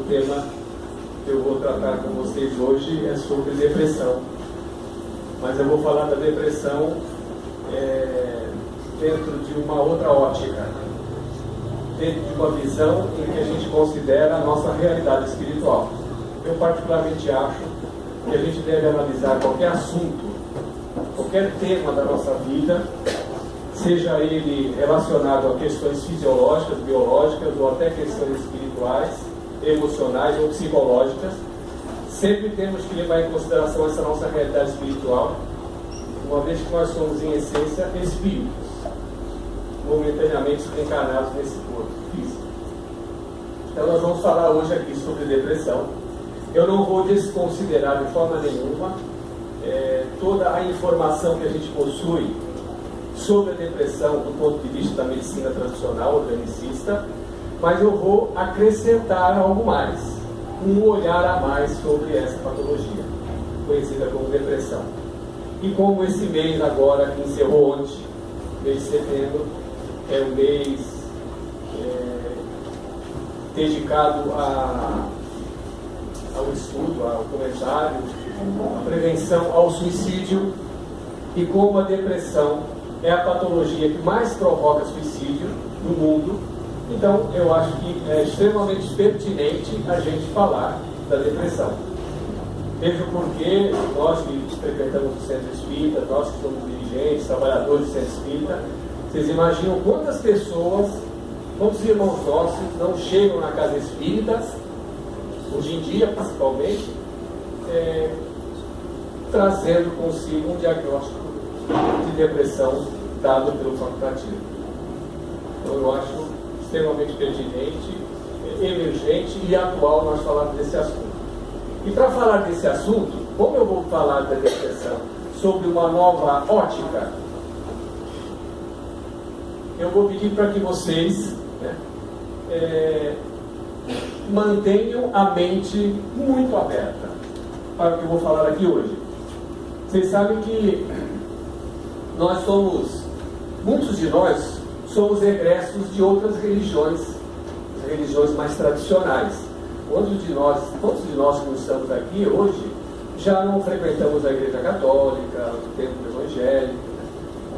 tema que eu vou tratar com vocês hoje é sobre depressão. Mas eu vou falar da depressão dentro de uma outra ótica, dentro de uma visão em que a gente considera a nossa realidade espiritual. Eu particularmente acho que a gente deve analisar qualquer assunto, qualquer tema da nossa vida, seja ele relacionado a questões fisiológicas, biológicas ou até questões espirituais, emocionais ou psicológicas, sempre temos que levar em consideração essa nossa realidade espiritual, uma vez que nós somos, em essência, espíritos, momentaneamente encarnados nesse corpo físico. Então nós vamos falar hoje aqui sobre depressão. Eu não vou desconsiderar de forma nenhuma toda a informação que a gente possui sobre a depressão do ponto de vista da medicina tradicional, organicista, mas eu vou acrescentar algo mais, um olhar a mais sobre essa patologia, conhecida como depressão. E como esse mês agora, que encerrou ontem, mês de setembro, é um mês dedicado ao estudo, ao comentário, à prevenção ao suicídio, e como a depressão é a patologia que mais provoca suicídio no mundo, então eu acho que é extremamente pertinente a gente falar da depressão. Mesmo porque nós que frequentamos o centro espírita, nós que somos dirigentes, trabalhadores do centro espírita, vocês imaginam quantas pessoas, quantos irmãos nossos não chegam na casa espírita, hoje em dia principalmente, trazendo consigo um diagnóstico de depressão dado pelo facultativo. Então eu acho extremamente pertinente, emergente e atual nós falarmos desse assunto. E para falar desse assunto, como eu vou falar da depressão sobre uma nova ótica, eu vou pedir para que vocês mantenham a mente muito aberta para o que eu vou falar aqui hoje. Vocês sabem que muitos de nós somos egressos de outras religiões mais tradicionais. Quantos de nós que estamos aqui hoje já não frequentamos a Igreja Católica, o templo evangélico,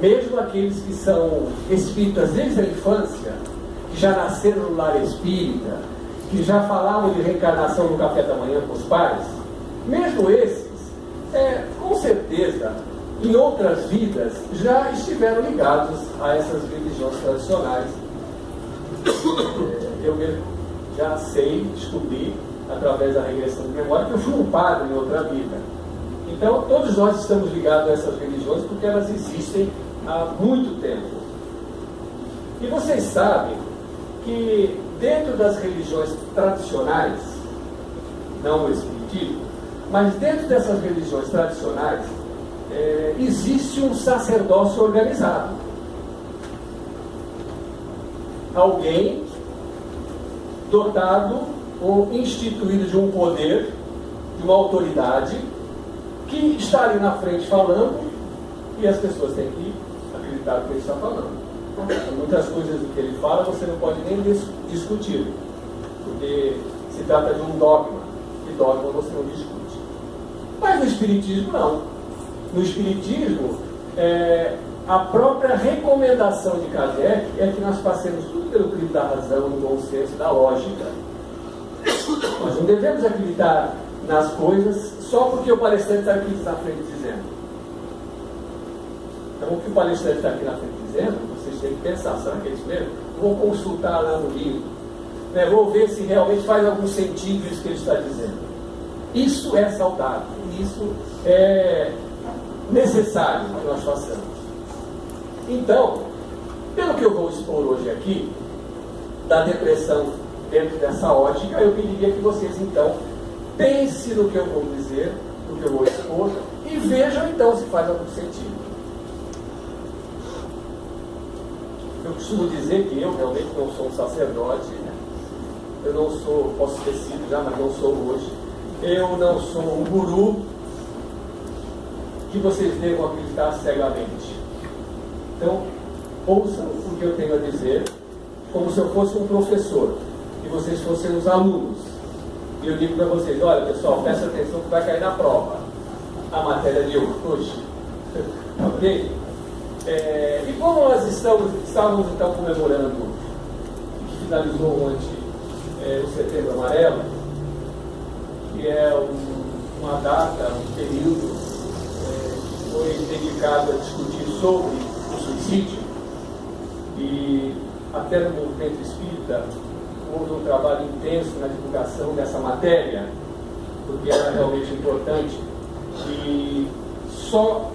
mesmo aqueles que são espíritas desde a infância, que já nasceram no lar espírita, que já falavam de reencarnação no café da manhã com os pais, mesmo esses, com certeza, em outras vidas, já estiveram ligados a essas religiões tradicionais. Eu mesmo já descobri, através da regressão de memória, que eu fui um padre em outra vida. Então, todos nós estamos ligados a essas religiões porque elas existem há muito tempo. E vocês sabem que dentro das religiões tradicionais, não o espiritismo, mas dentro dessas religiões tradicionais, existe um sacerdócio organizado. Alguém dotado ou instituído de um poder, de uma autoridade, que está ali na frente falando, e as pessoas têm que acreditar no que ele está falando. Muitas coisas do que ele fala você não pode nem discutir, porque se trata de um dogma, e dogma você não discute. Mas no espiritismo não. No espiritismo, a própria recomendação de Kardec é que nós passemos tudo pelo crivo da razão, do bom senso, da lógica. Nós não devemos acreditar nas coisas só porque o palestrante está aqui na frente dizendo. Então, o que o palestrante está aqui na frente dizendo, vocês têm que pensar, será que é isso mesmo? Vou consultar lá no livro, vou ver se realmente faz algum sentido isso que ele está dizendo. Isso é saudável, isso é necessário que nós façamos. Então, pelo que eu vou expor hoje aqui, da depressão dentro dessa ótica, eu pediria que vocês então pensem no que eu vou dizer, no que eu vou expor, e vejam então se faz algum sentido. Eu costumo dizer que eu realmente não sou um sacerdote, eu não sou, posso ter sido já, mas não sou hoje, eu não sou um guru que vocês devam acreditar cegamente. Então, ouçam o que eu tenho a dizer como se eu fosse um professor e vocês fossem os alunos. E eu digo para vocês, olha pessoal, presta atenção que vai cair na prova a matéria de hoje. Ok? E como nós estávamos então comemorando, que finalizou ontem, o Setembro Amarelo, que é uma data, um período que foi dedicado a discutir sobre o suicídio, e até no movimento espírita houve um trabalho intenso na divulgação dessa matéria, porque era realmente importante. E só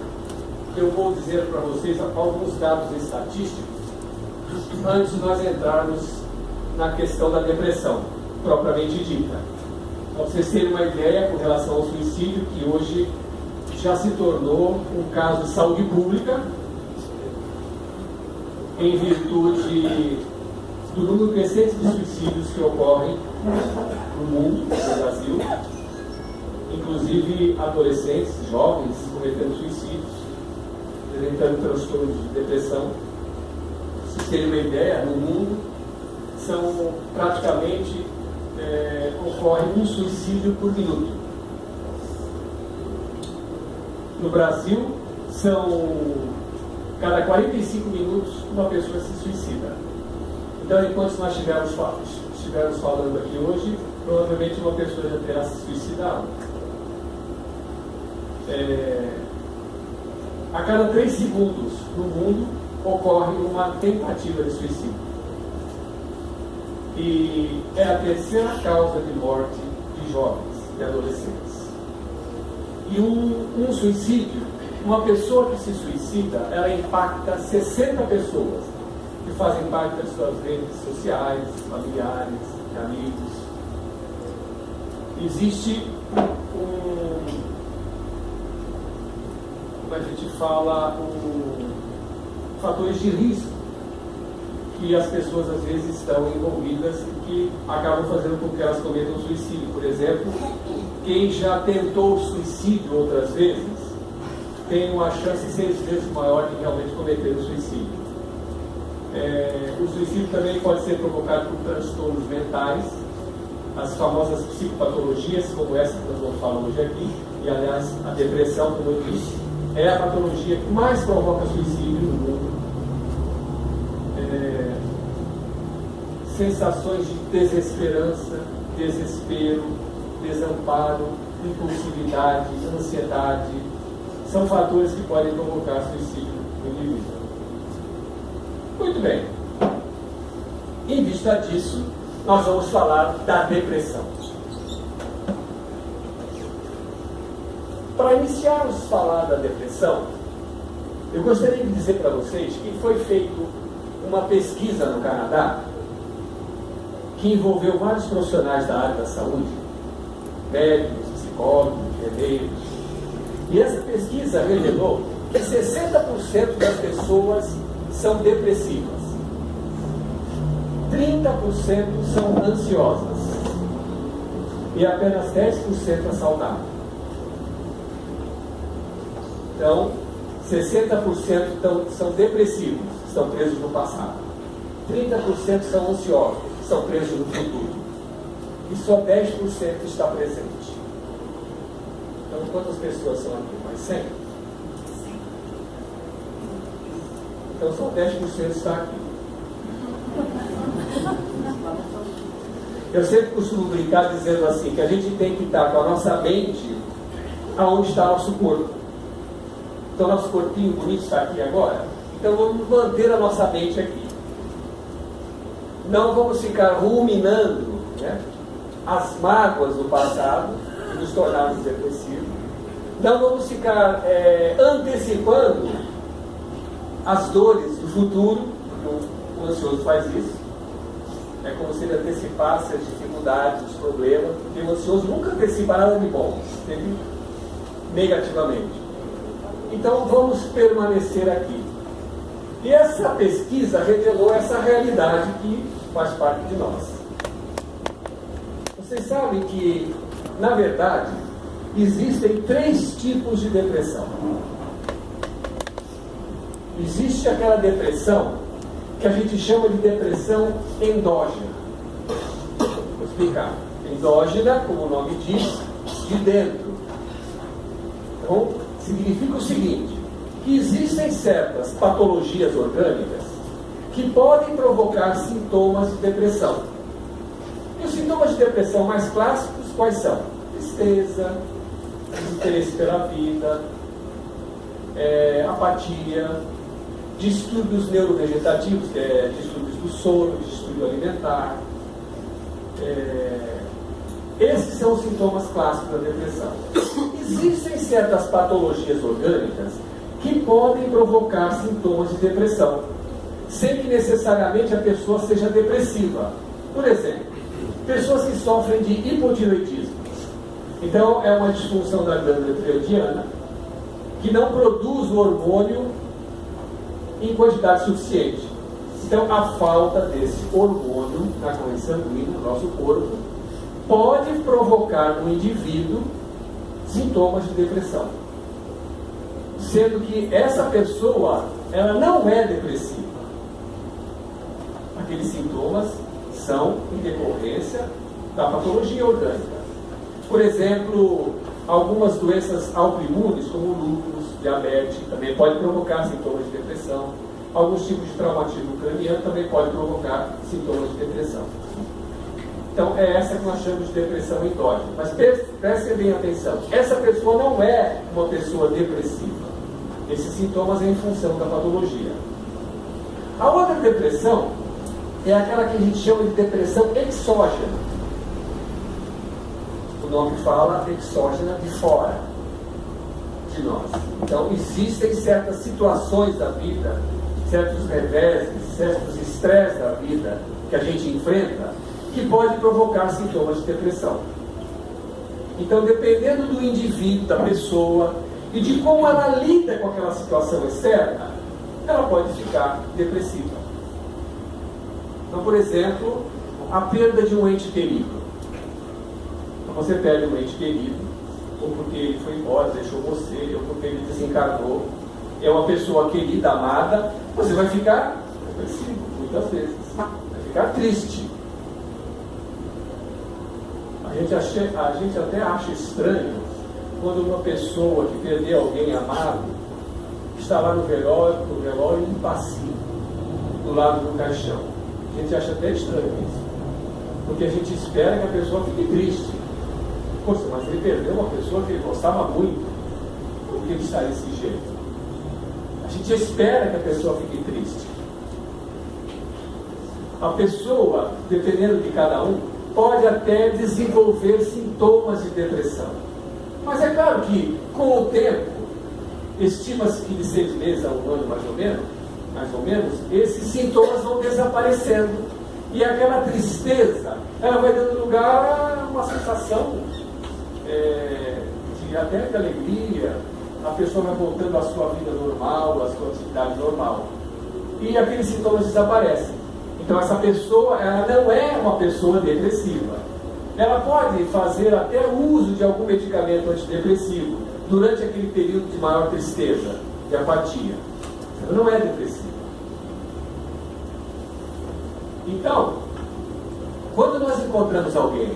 eu vou dizer para vocês alguns dados estatísticos antes de nós entrarmos na questão da depressão, propriamente dita. Para vocês terem uma ideia com relação ao suicídio, que hoje já se tornou um caso de saúde pública, em virtude do número crescente de suicídios que ocorrem no mundo, no Brasil, inclusive adolescentes, jovens cometendo suicídios, apresentando transtornos de depressão. Para vocês terem uma ideia, no mundo são praticamente ocorre um suicídio por minuto. No Brasil, são cada 45 minutos uma pessoa se suicida. Então, enquanto nós estivermos falando aqui hoje, provavelmente uma pessoa já terá se suicidado. A cada 3 segundos no mundo ocorre uma tentativa de suicídio. E é a terceira causa de morte de jovens e adolescentes. E um suicídio, uma pessoa que se suicida, ela impacta 60 pessoas que fazem parte das suas redes sociais, familiares, amigos. Existe como a gente fala, fatores de risco que as pessoas às vezes estão envolvidas e que acabam fazendo com que elas cometam suicídio. Por exemplo, quem já tentou suicídio outras vezes tem uma chance 6 vezes maior de realmente cometer o suicídio. O suicídio também pode ser provocado por transtornos mentais, as famosas psicopatologias, como essa que nós vamos falar hoje aqui, e aliás a depressão, como eu disse, é a patologia que mais provoca suicídio no mundo. Sensações de desesperança, desespero, desamparo, impulsividade, ansiedade, são fatores que podem provocar suicídio no indivíduo. Muito bem. Em vista disso, nós vamos falar da depressão. Para iniciarmos a falar da depressão, eu gostaria de dizer para vocês que foi feita uma pesquisa no Canadá que envolveu vários profissionais da área da saúde, médicos, psicólogos, enfermeiros. E essa pesquisa revelou que 60% das pessoas são depressivas, 30% são ansiosas e apenas 10% é saudável. Então, 60% são depressivos, estão presos no passado. 30% são ansiosos, estão presos no futuro. E só 10% está presente. Então, quantas pessoas são aqui? Mais 100? Então, só 10% está aqui. Eu sempre costumo brincar dizendo assim, que a gente tem que estar com a nossa mente aonde está nosso corpo. Então, nosso corpinho bonito está aqui agora. Então, vamos manter a nossa mente aqui. Não vamos ficar ruminando, né, as mágoas do passado, que nos tornaram depressivos. Não vamos ficar antecipando as dores do futuro, porque o ansioso faz isso. É como se ele antecipasse as dificuldades, os problemas, porque o ansioso nunca antecipa nada de bom, sempre negativamente. Então vamos permanecer aqui. E essa pesquisa revelou essa realidade que faz parte de nós. Vocês sabem que, na verdade, existem 3 tipos de depressão. Existe aquela depressão que a gente chama de depressão endógena. Vou explicar. Endógena, como o nome diz, de dentro. Então, significa o seguinte, que existem certas patologias orgânicas que podem provocar sintomas de depressão. E os sintomas de depressão mais clássicos, quais são? Tristeza, desinteresse pela vida, apatia, distúrbios neurovegetativos, que é distúrbios do sono, distúrbio alimentar. Esses são os sintomas clássicos da depressão. Existem certas patologias orgânicas que podem provocar sintomas de depressão, sem que necessariamente a pessoa seja depressiva. Por exemplo, pessoas que sofrem de hipotireoidismo. Então, é uma disfunção da glândula tireoidiana que não produz o hormônio em quantidade suficiente. Então, a falta desse hormônio na corrente sanguínea, no nosso corpo, pode provocar no indivíduo sintomas de depressão. Sendo que essa pessoa, ela não é depressiva. Aqueles sintomas são em decorrência da patologia orgânica. Por exemplo, algumas doenças autoimunes, como lúpus, diabetes, também pode provocar sintomas de depressão. Alguns tipos de traumatismo craniano também podem provocar sintomas de depressão. Então, é essa que nós chamamos de depressão endógena. Mas prestem bem atenção. Essa pessoa não é uma pessoa depressiva. Esses sintomas é em função da patologia. A outra depressão é aquela que a gente chama de depressão exógena. O nome fala exógena, de fora de nós. Então, existem certas situações da vida, certos reveses, certos estresses da vida que a gente enfrenta, que pode provocar sintomas de depressão. Então, dependendo do indivíduo, da pessoa, e de como ela lida com aquela situação externa, ela pode ficar depressiva. Então, por exemplo, a perda de um ente querido. Então, você perde um ente querido, ou porque ele foi embora, deixou você, ou porque ele desencarnou, é uma pessoa querida, amada, você vai ficar depressivo, muitas vezes. Vai ficar triste. A gente até acha estranho quando uma pessoa que perdeu alguém amado está lá no velório impassível, do lado do caixão. A gente acha até estranho isso, porque a gente espera que a pessoa fique triste. Poxa, mas ele perdeu uma pessoa que ele gostava muito, por que ele está desse jeito? A gente espera que a pessoa fique triste. A pessoa, dependendo de cada um, pode até desenvolver sintomas de depressão. Mas é claro que, com o tempo, estima-se que de 6 meses a 1 ano, mais ou menos, esses sintomas vão desaparecendo. E aquela tristeza, ela vai dando lugar a uma sensação até de alegria. A pessoa vai voltando à sua vida normal, à sua atividade normal. E aqueles sintomas desaparecem. Então essa pessoa, ela não é uma pessoa depressiva. Ela pode fazer até uso de algum medicamento antidepressivo durante aquele período de maior tristeza, de apatia. Ela não é depressiva. Então, quando nós encontramos alguém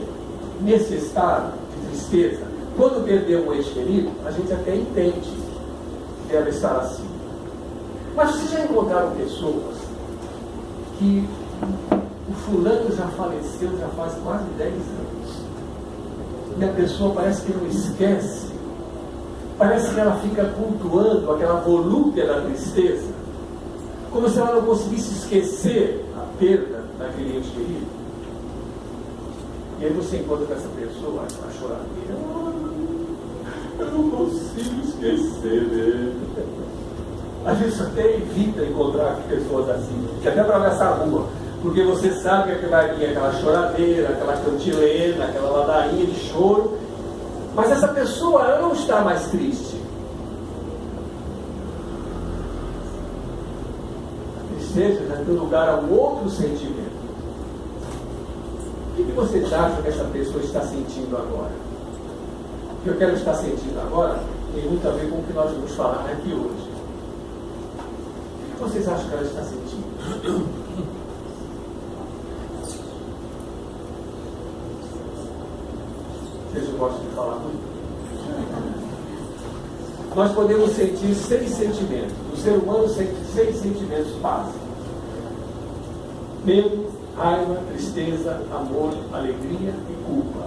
nesse estado de tristeza, quando perdeu um ente querido, a gente até entende que deve estar assim. Mas vocês já encontraram pessoas que o fulano já faleceu já faz quase 10 anos. E a pessoa parece que não esquece. Parece que ela fica cultuando aquela volúpia da tristeza, como se ela não conseguisse esquecer a perda daquele ente querido. E aí você encontra com essa pessoa, a choradeira. Eu não consigo esquecer dele. A gente até evita encontrar pessoas assim, que até atravessar a rua, porque você sabe que vai vir aquela choradeira, aquela cantilena, aquela ladainha de choro, mas essa pessoa, ela não está mais triste. A tristeza já tem lugar a um outro sentimento. O que vocês acham que essa pessoa está sentindo agora? O que eu quero estar sentindo agora tem muito a ver com o que nós vamos falar aqui hoje. O que vocês acham que ela está sentindo? gosto de falar muito. Nós podemos sentir 6 sentimentos. O ser humano sente 6 sentimentos básicos: medo, raiva, tristeza, amor, alegria e culpa.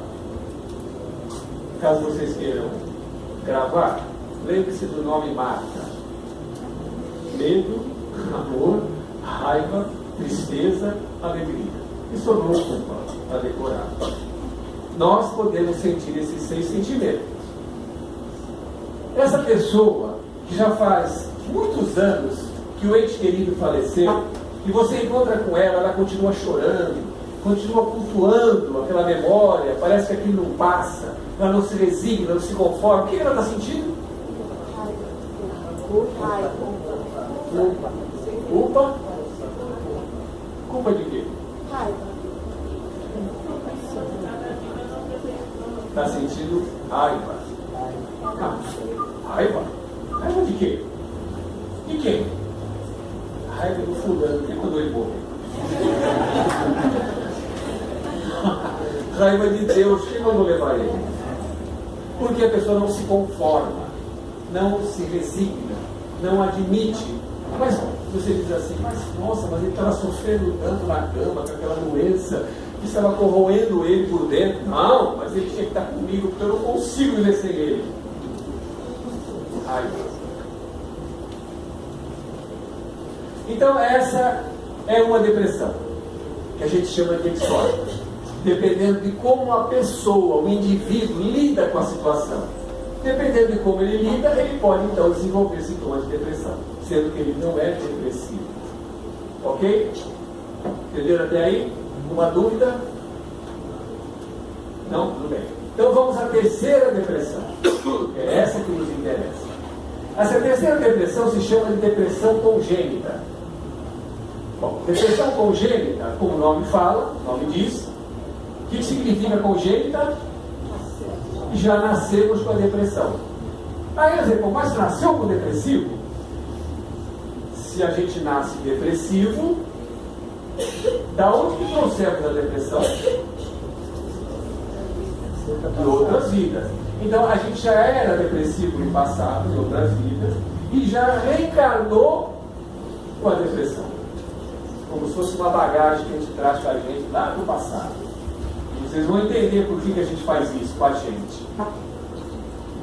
Caso vocês queiram gravar, lembre-se do nome Marta. Medo, amor, raiva, tristeza, alegria. E sobrou culpa para decorar. Nós podemos sentir esses 6 sentimentos. Essa pessoa que já faz muitos anos que o ente querido faleceu, e você encontra com ela, ela continua chorando, continua cultuando aquela memória, parece que aquilo não passa, ela não se resigna, não se conforma. O que ela está sentindo? Culpa? Culpa de quê? Está sentindo raiva. Raiva? Raiva de quê? De quem? Raiva do fulano, que quando ele morreu. Raiva de Deus, quem mandou levar ele? Porque a pessoa não se conforma, não se resigna, não admite. Mas você diz assim, mas nossa, mas ele estava sofrendo tanto na cama, com aquela doença que estava corroendo ele por dentro. Não, mas ele tinha que estar comigo, porque eu não consigo viver sem ele. Raiva. Então essa é uma depressão, que a gente chama de exótica, dependendo de como a pessoa, o indivíduo, lida com a situação. Dependendo de como ele lida, ele pode então desenvolver sintomas de depressão, sendo que ele não é depressivo. Ok? Entenderam até aí? Uma dúvida? Não? Tudo bem. Então vamos à terceira depressão. É essa que nos interessa. Essa terceira depressão se chama de depressão congênita. Bom, depressão congênita, como o nome fala, o nome diz, o que significa congênita? Já nascemos com a depressão. Aí eu digo, mas nasceu com depressivo? Se a gente nasce depressivo, da onde que trouxemos a depressão? De outras vidas. Então a gente já era depressivo no passado, em outras vidas, e já reencarnou com a depressão. Como se fosse uma bagagem que a gente traz com a gente lá do passado. Vocês vão entender por que a gente faz isso com a gente.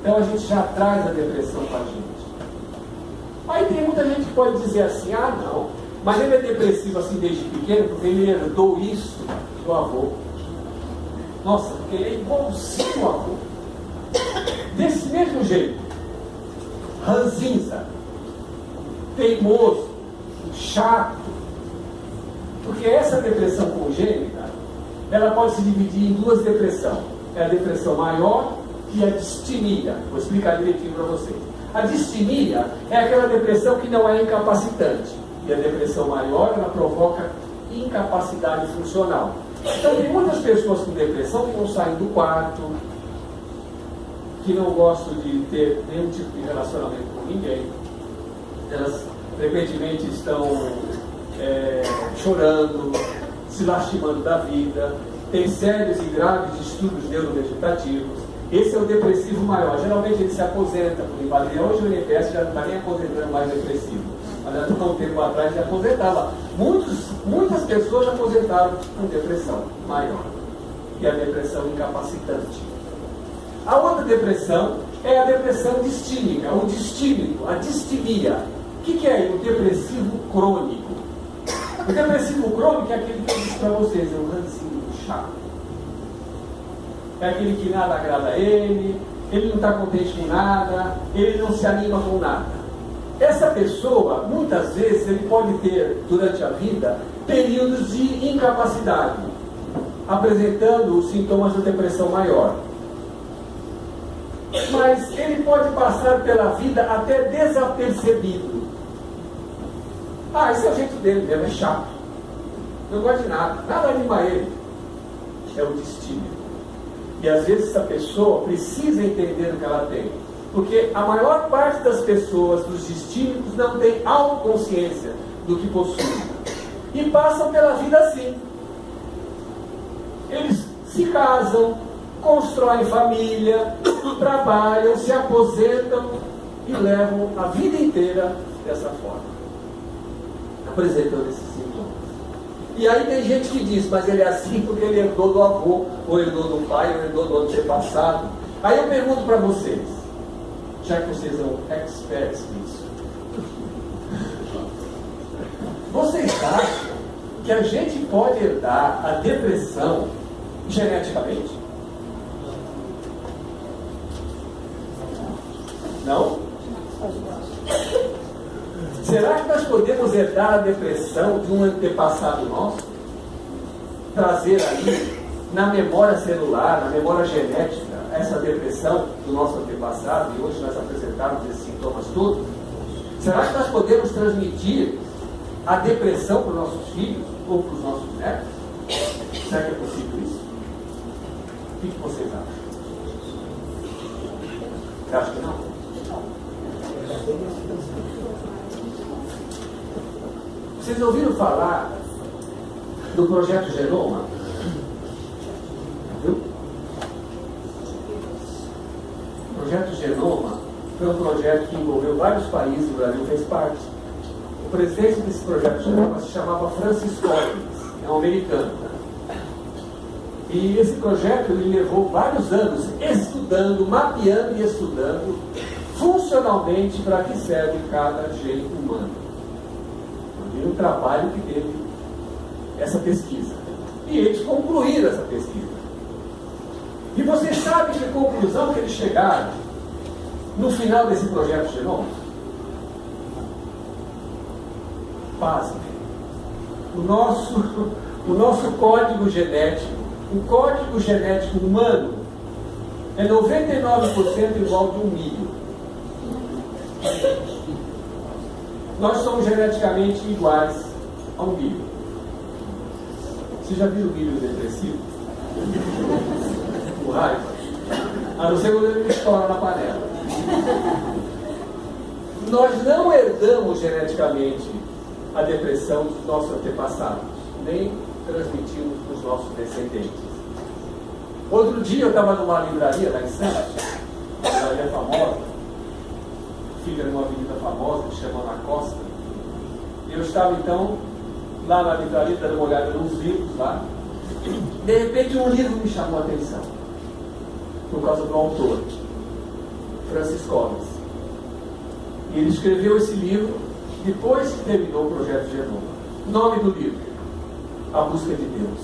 Então a gente já traz a depressão com a gente. Aí tem muita gente que pode dizer assim, ah não, mas ele é depressivo assim desde pequeno porque ele herdou isso do avô. Nossa, porque ele é igualzinho ao avô. Desse mesmo jeito. Ranzinza. Teimoso. Chato. Porque essa depressão congênita, ela pode se dividir em 2 depressões. É a depressão maior e a distimia. Vou explicar direitinho para vocês. A distimia é aquela depressão que não é incapacitante. E a depressão maior, ela provoca incapacidade funcional. Então tem muitas pessoas com depressão que não saem do quarto, que não gostam de ter nenhum tipo de relacionamento com ninguém. Elas frequentemente estão chorando, se lastimando da vida, tem sérios e graves distúrbios neurovegetativos. Esse é o depressivo maior. Geralmente ele se aposenta por invalidez. Hoje o INPS já não está nem aposentando mais depressivo. Mas há um tempo atrás já aposentava. Muitas pessoas aposentaram com depressão maior. E a depressão incapacitante. A outra depressão é a depressão distímica, o distímico, a distimia. O que é o depressivo crônico? O depressivo crônico é aquele que eu disse para vocês, é o ranzinho chato. É aquele que nada agrada a ele não está contente com nada, ele não se anima com nada. Essa pessoa, muitas vezes, ele pode ter, durante a vida, períodos de incapacidade, apresentando os sintomas da depressão maior. Mas ele pode passar pela vida até desapercebido. Ah, esse é o jeito dele mesmo, é chato. Não gosta de nada anima ele. É o destino. E às vezes essa pessoa precisa entender o que ela tem. Porque a maior parte das pessoas, dos distímicos, não tem autoconsciência do que possuem. E passam pela vida assim. Eles se casam, constroem família, trabalham, se aposentam e levam a vida inteira dessa forma, apresentando esses sintomas. E aí tem gente que diz, mas ele é assim porque ele herdou do avô, ou herdou do pai, ou herdou do antepassado. Aí eu pergunto para vocês, já que vocês são experts nisso, vocês acham que a gente pode herdar a depressão geneticamente? Não? Será que nós podemos herdar a depressão de um antepassado nosso? Trazer aí, na memória celular, na memória genética, essa depressão do nosso antepassado, e hoje nós apresentamos esses sintomas todos? Será que nós podemos transmitir a depressão para os nossos filhos ou para os nossos netos? Será que é possível isso? O que vocês acham? Você acha que não? Vocês ouviram falar do projeto Genoma? Viu? O projeto Genoma foi um projeto que envolveu vários países, o Brasil fez parte. O presidente desse projeto Genoma se chamava Francis Collins, é um americano. E esse projeto ele levou vários anos estudando, mapeando e estudando funcionalmente para que serve cada gene humano. E o trabalho que teve essa pesquisa. E eles concluíram essa pesquisa. E vocês sabem que conclusão que eles chegaram no final desse projeto Genoma? Pasmem. O nosso código genético, o código genético humano é 99% igual de um milho. Nós somos geneticamente iguais a um milho. Você já viu o milho depressivo? Com raiva? A não ser quando ele estoura na panela. Nós não herdamos geneticamente a depressão dos nossos antepassados, nem transmitimos para os nossos descendentes. Outro dia eu estava numa livraria lá em Santos, uma livraria famosa, fica numa avenida famosa que chama Na Costa. E eu estava então lá na livraria dando uma olhada nos livros lá. De repente um livro me chamou a atenção, por causa do autor, Francis Collins. E ele escreveu esse livro depois que terminou o projeto Genoma. Nome do livro: A Busca de Deus.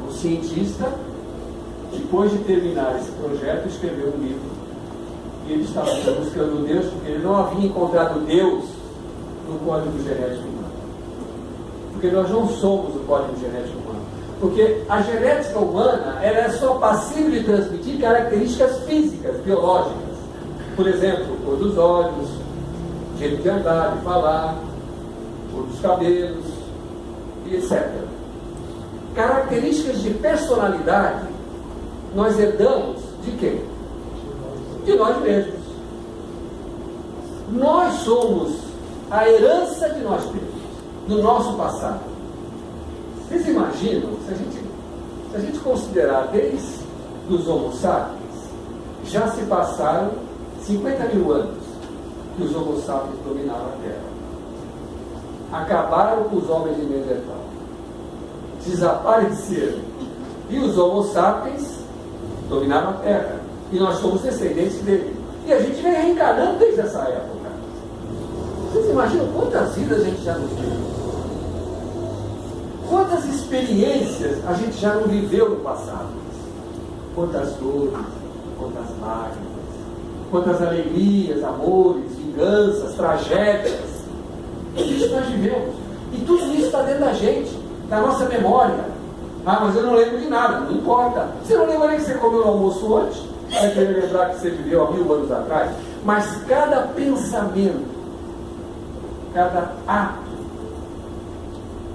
Um cientista, depois de terminar esse projeto, escreveu um livro. E ele estava buscando Deus porque ele não havia encontrado Deus no código genético humano. Porque nós não somos o código genético humano. Porque a genética humana ela é só passível de transmitir características físicas, biológicas. Por exemplo, cor dos olhos, jeito de andar, de falar, cor dos cabelos, e etc. Características de personalidade nós herdamos de quem? De nós mesmos. Nós somos a herança de nós mesmos, do nosso passado. Vocês imaginam, se a gente considerar desde os Homo sapiens, já se passaram 50 mil anos que os Homo sapiens dominaram a Terra. Acabaram com os homens de Neandertal. Desapareceram. E os Homo sapiens dominaram a Terra. E nós somos descendentes dele. E a gente vem reencarnando desde essa época. Vocês imaginam quantas vidas a gente já não viveu? Quantas experiências a gente já não viveu no passado? Quantas dores, quantas lágrimas, quantas alegrias, amores, vinganças, tragédias. Tudo isso nós vivemos. E tudo isso está dentro da gente, da nossa memória. Ah, mas eu não lembro de nada. Não importa. Você não lembra nem que você comeu no almoço hoje? Vai querer lembrar que você viveu há 1000 anos atrás? Mas cada pensamento, cada ato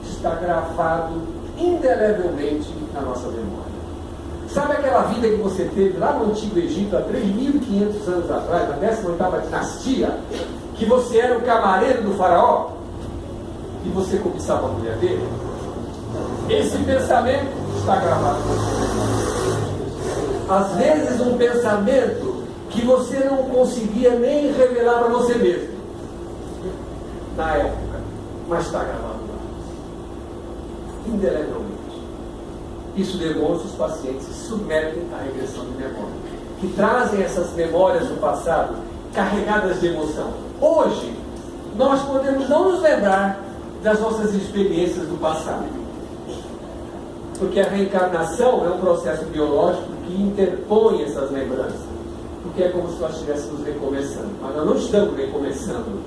está gravado indelevelmente na nossa memória. Sabe aquela vida que você teve lá no Antigo Egito há 3.500 anos atrás, na 18ª dinastia, que você era o camareiro do faraó e você cobiçava a mulher dele? Esse pensamento está gravado na sua memória. Às vezes um pensamento que você não conseguia nem revelar para você mesmo na época, mas está gravado lá, indelevelmente. Isso demonstra os pacientes que se submetem à regressão de memória, que trazem essas memórias do passado carregadas de emoção. Hoje, nós podemos não nos lembrar das nossas experiências do passado, porque a reencarnação é um processo biológico que interpõe essas lembranças, porque é como se nós estivéssemos recomeçando, mas nós não estamos recomeçando.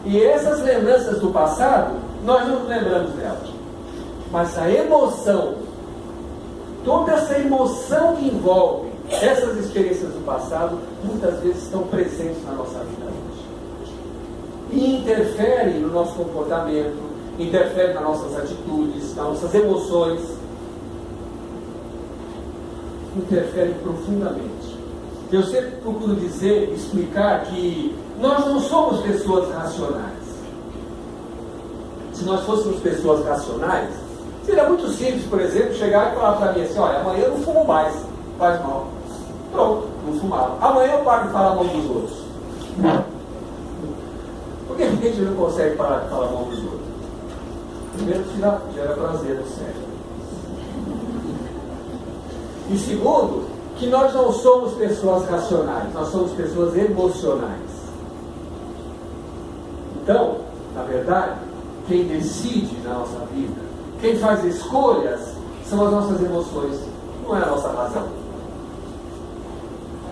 E essas lembranças do passado, nós não nos lembramos delas, mas a emoção, toda essa emoção que envolve essas experiências do passado, muitas vezes estão presentes na nossa vida hoje. E interferem no nosso comportamento, interferem nas nossas atitudes, nas nossas emoções. Interferem profundamente. Eu sempre procuro dizer, explicar que nós não somos pessoas racionais. Se nós fôssemos pessoas racionais, seria muito simples, por exemplo, chegar e falar para mim assim: olha, amanhã eu não fumo mais, faz mal. Pronto, não fumava. Amanhã eu paro de falar mal dos outros. Por que a gente não consegue parar de falar mal dos outros? Primeiro, gera prazer no cérebro. E segundo, que nós não somos pessoas racionais, nós somos pessoas emocionais. Então, na verdade, quem decide na nossa vida, quem faz escolhas, são as nossas emoções, não é a nossa razão.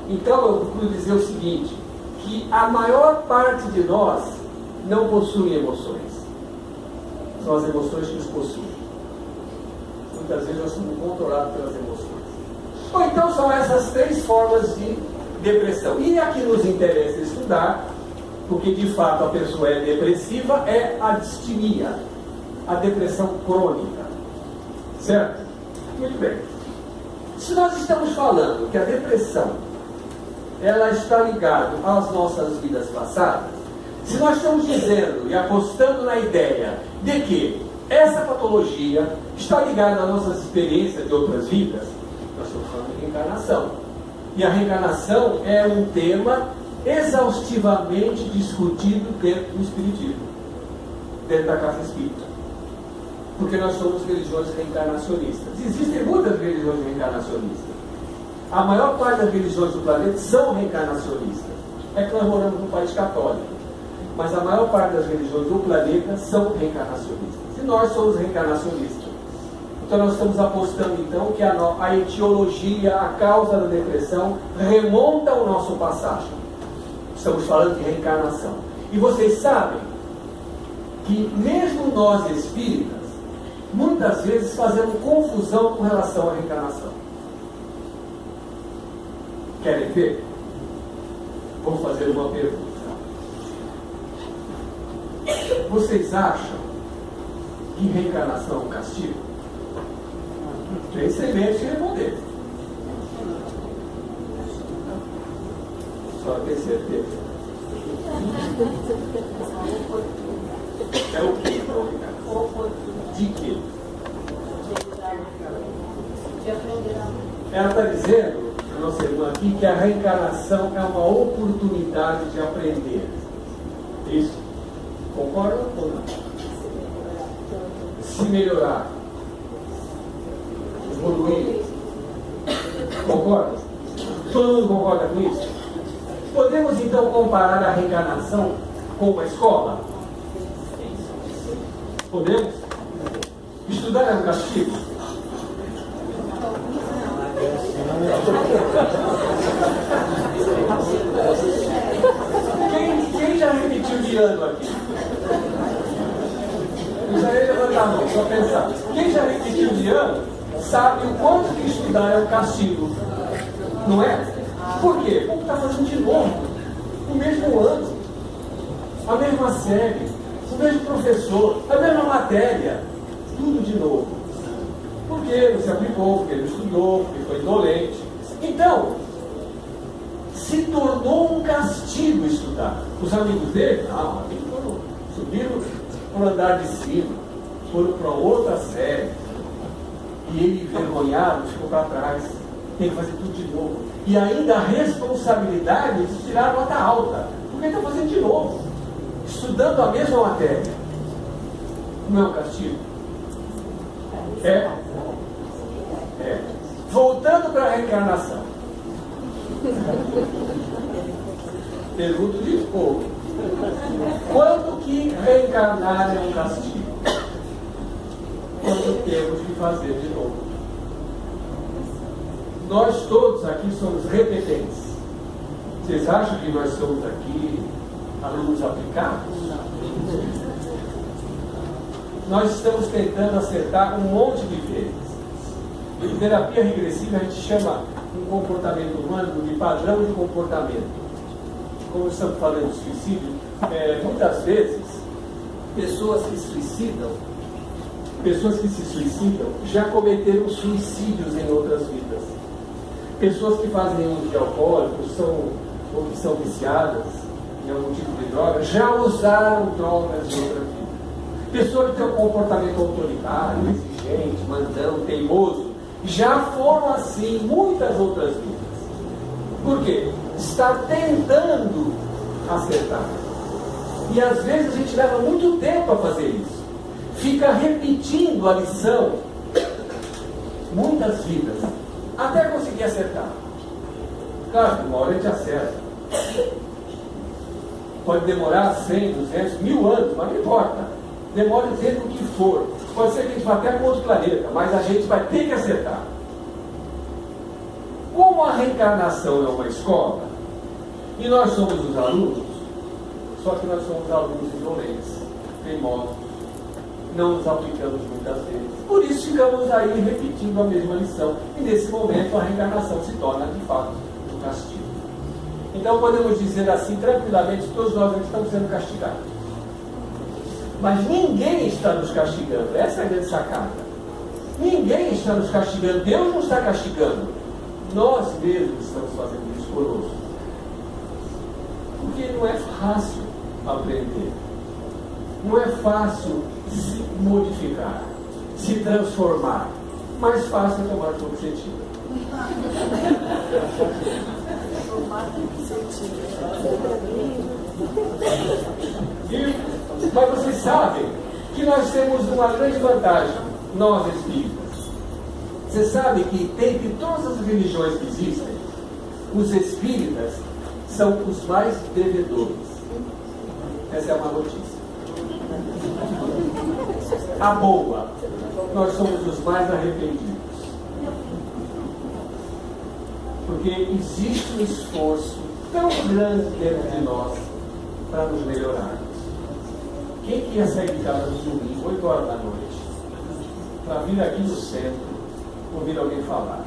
Então eu procuro dizer o seguinte, que a maior parte de nós não possui emoções. São as emoções que nos possuem. Muitas vezes nós somos controlados pelas emoções. Ou então são essas três formas de depressão. E a que nos interessa estudar, porque de fato a pessoa é depressiva, é a distimia, a depressão crônica. Certo? Muito bem. Se nós estamos falando que a depressão ela está ligada às nossas vidas passadas, se nós estamos dizendo e apostando na ideia de que essa patologia está ligada às nossas experiências de outras vidas, nós estamos falando de reencarnação. E a reencarnação é um tema exaustivamente discutido dentro do Espiritismo, dentro da Casa Espírita. Porque nós somos religiões reencarnacionistas. Existem muitas religiões reencarnacionistas. A maior parte das religiões do planeta são reencarnacionistas. É que nós moramos num país católico, mas a maior parte das religiões do planeta são reencarnacionistas. E nós somos reencarnacionistas. Então nós estamos apostando então que a etiologia, a causa da depressão remonta ao nosso passado. Estamos falando de reencarnação. E vocês sabem que mesmo nós espíritas, muitas vezes fazemos confusão com relação à reencarnação. Querem ver? Vou fazer uma pergunta. Vocês acham que reencarnação é um castigo? Pensem bem antes de responder. Só ter certeza. É o que? De quê? Ela está dizendo, a nossa irmã aqui, que a reencarnação é uma oportunidade de aprender. Isso? Concordam ou não? Se melhorar. Evoluir. Concorda? Todo mundo concorda com isso? Podemos então comparar a reencarnação com uma escola? Podemos? Estudar é um castigo? Quem já repetiu de ano aqui? Eu já ia levantar a mão, só pensar. Quem já repetiu de ano sabe o quanto que estudar é um castigo. Não é? Por quê? Porque está fazendo de novo. O mesmo ano, a mesma série, o mesmo professor, a mesma matéria. Tudo de novo. Porque não se aplicou, porque não estudou, porque foi indolente. Então, se tornou um castigo estudar. Os amigos dele, não, subiram para o andar de cima, foram para outra série. E ele, envergonhado, ficou para trás. Tem que fazer tudo de novo. E ainda a responsabilidade de tirar a nota alta. Porque ele está fazendo de novo. Estudando a mesma matéria. Não é um castigo? É. Voltando para a reencarnação. Pergunto de novo. Quando que reencarnar é um castigo? Quando temos que fazer de novo. Nós todos aqui somos repetentes. Vocês acham que nós somos aqui alunos aplicados? Nós estamos tentando acertar um monte de vezes. Em terapia regressiva a gente chama um comportamento humano de padrão de comportamento. Como estamos falando de suicídio, muitas vezes pessoas que se suicidam já cometeram suicídios em outras vidas. Pessoas que fazem uso de alcoólicos ou que são viciadas em algum tipo de droga já usaram drogas em outra vida. Pessoas que têm um comportamento autoritário, exigente, mandão, teimoso, já foram assim muitas outras vidas. Por quê? Está tentando acertar. E às vezes a gente leva muito tempo a fazer isso. Fica repetindo a lição muitas vidas, até conseguir acertar. Claro que uma hora a gente acerta. Pode demorar 100, 200, 1000 anos, mas não importa. Demora o tempo que for. Pode ser que a gente vá até para outro planeta, mas a gente vai ter que acertar. Como a reencarnação é uma escola, e nós somos os alunos, só que nós somos alunos indolentes, teimosos, não nos aplicamos muitas vezes. Por isso ficamos aí repetindo a mesma lição. E nesse momento a reencarnação se torna, de fato, um castigo. Então podemos dizer assim, tranquilamente, todos nós aqui estamos sendo castigados. Mas ninguém está nos castigando. Essa é a grande sacada. Ninguém está nos castigando. Deus não está castigando. Nós mesmos estamos fazendo isso conosco. Porque não é fácil aprender. Não é fácil se modificar, se transformar. Mais fácil é tomar fluoxetina. Mas vocês sabem que nós temos uma grande vantagem, nós espíritas. Você sabe que dentre todas as religiões que existem, os espíritas são os mais devedores. Essa é uma notícia. A boa, nós somos os mais arrependidos. Porque existe um esforço tão grande dentro de nós para nos melhorarmos. Quem que ia sair de casa no domingo, 8 horas da noite, para vir aqui no centro, ouvir alguém falar?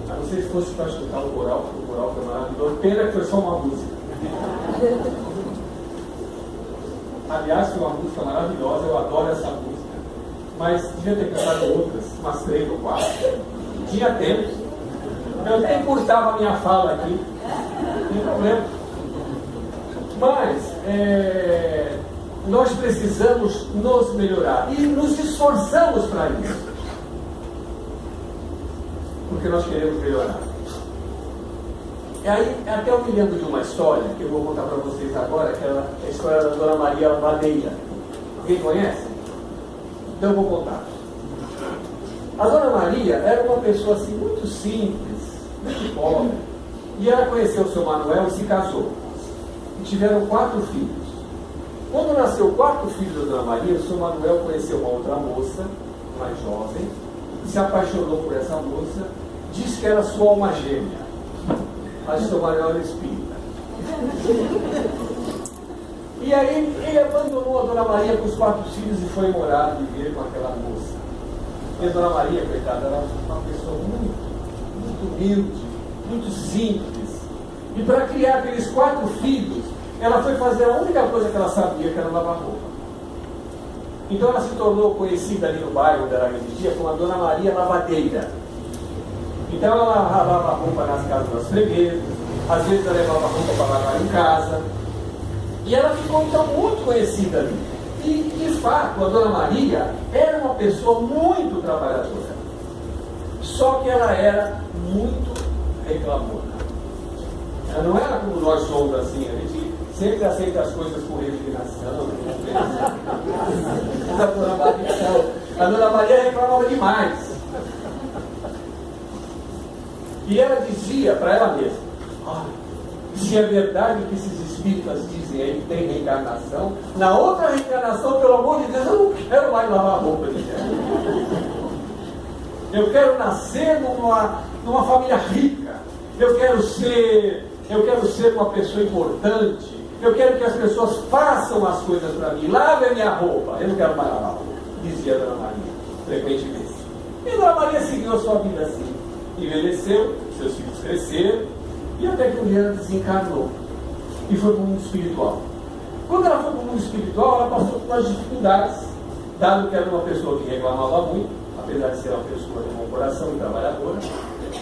A não ser se fosse para escutar o coral, porque o coral foi maravilhoso. Pena que foi só uma música. Aliás, foi uma música maravilhosa, eu adoro essa música. Mas devia ter cantado outras, umas 3 ou 4. Tinha tempo. Eu até encurtava a minha fala aqui. Não tem problema. Mas nós precisamos nos melhorar e nos esforçamos para isso, porque nós queremos melhorar. E aí, até eu me lembro de uma história que eu vou contar para vocês agora, que é a história da Dona Maria Lavadeira. Alguém conhece? Então eu vou contar. A Dona Maria era uma pessoa assim muito simples, muito pobre, e ela conheceu o seu Manuel e se casou. E tiveram 4 filhos. Quando nasceu o 4º filho da Dona Maria, o seu Manuel conheceu uma outra moça, mais jovem, se apaixonou por essa moça, disse que era sua alma gêmea. Mas o seu Manuel era espírita. E aí ele abandonou a Dona Maria com os 4 filhos e foi morar, viver com aquela moça. E a Dona Maria, coitada, era uma pessoa muito humilde, muito simples. E para criar aqueles 4 filhos, ela foi fazer a única coisa que ela sabia, que era lavar roupa. Então ela se tornou conhecida ali no bairro onde ela residia como a Dona Maria Lavadeira. Então ela lavava roupa nas casas das freguesas, às vezes ela levava roupa para lavar em casa. E ela ficou então muito conhecida ali. E, de fato, a Dona Maria era uma pessoa muito trabalhadora. Só que ela era muito reclamona. Ela não era como nós somos assim, a gente sempre aceita as coisas com resignação. A Dona Maria reclamava demais. E ela dizia para ela mesma: olha, se é verdade que esses espíritas dizem aí que tem reencarnação, na outra reencarnação, pelo amor de Deus, eu não quero mais lavar roupa de gente. Eu quero nascer numa família rica. Eu quero ser uma pessoa importante. Eu quero que as pessoas façam as coisas para mim. Lavem a minha roupa. Eu não quero mais lavar roupa, dizia a Dona Maria, frequentemente. E a Dona Maria seguiu a sua vida assim. Envelheceu, seus filhos cresceram, e até que um dia ela desencarnou e foi para o mundo espiritual. Quando ela foi para o mundo espiritual, ela passou por umas dificuldades, dado que era uma pessoa que reclamava muito, apesar de ser uma pessoa de bom coração e trabalhadora,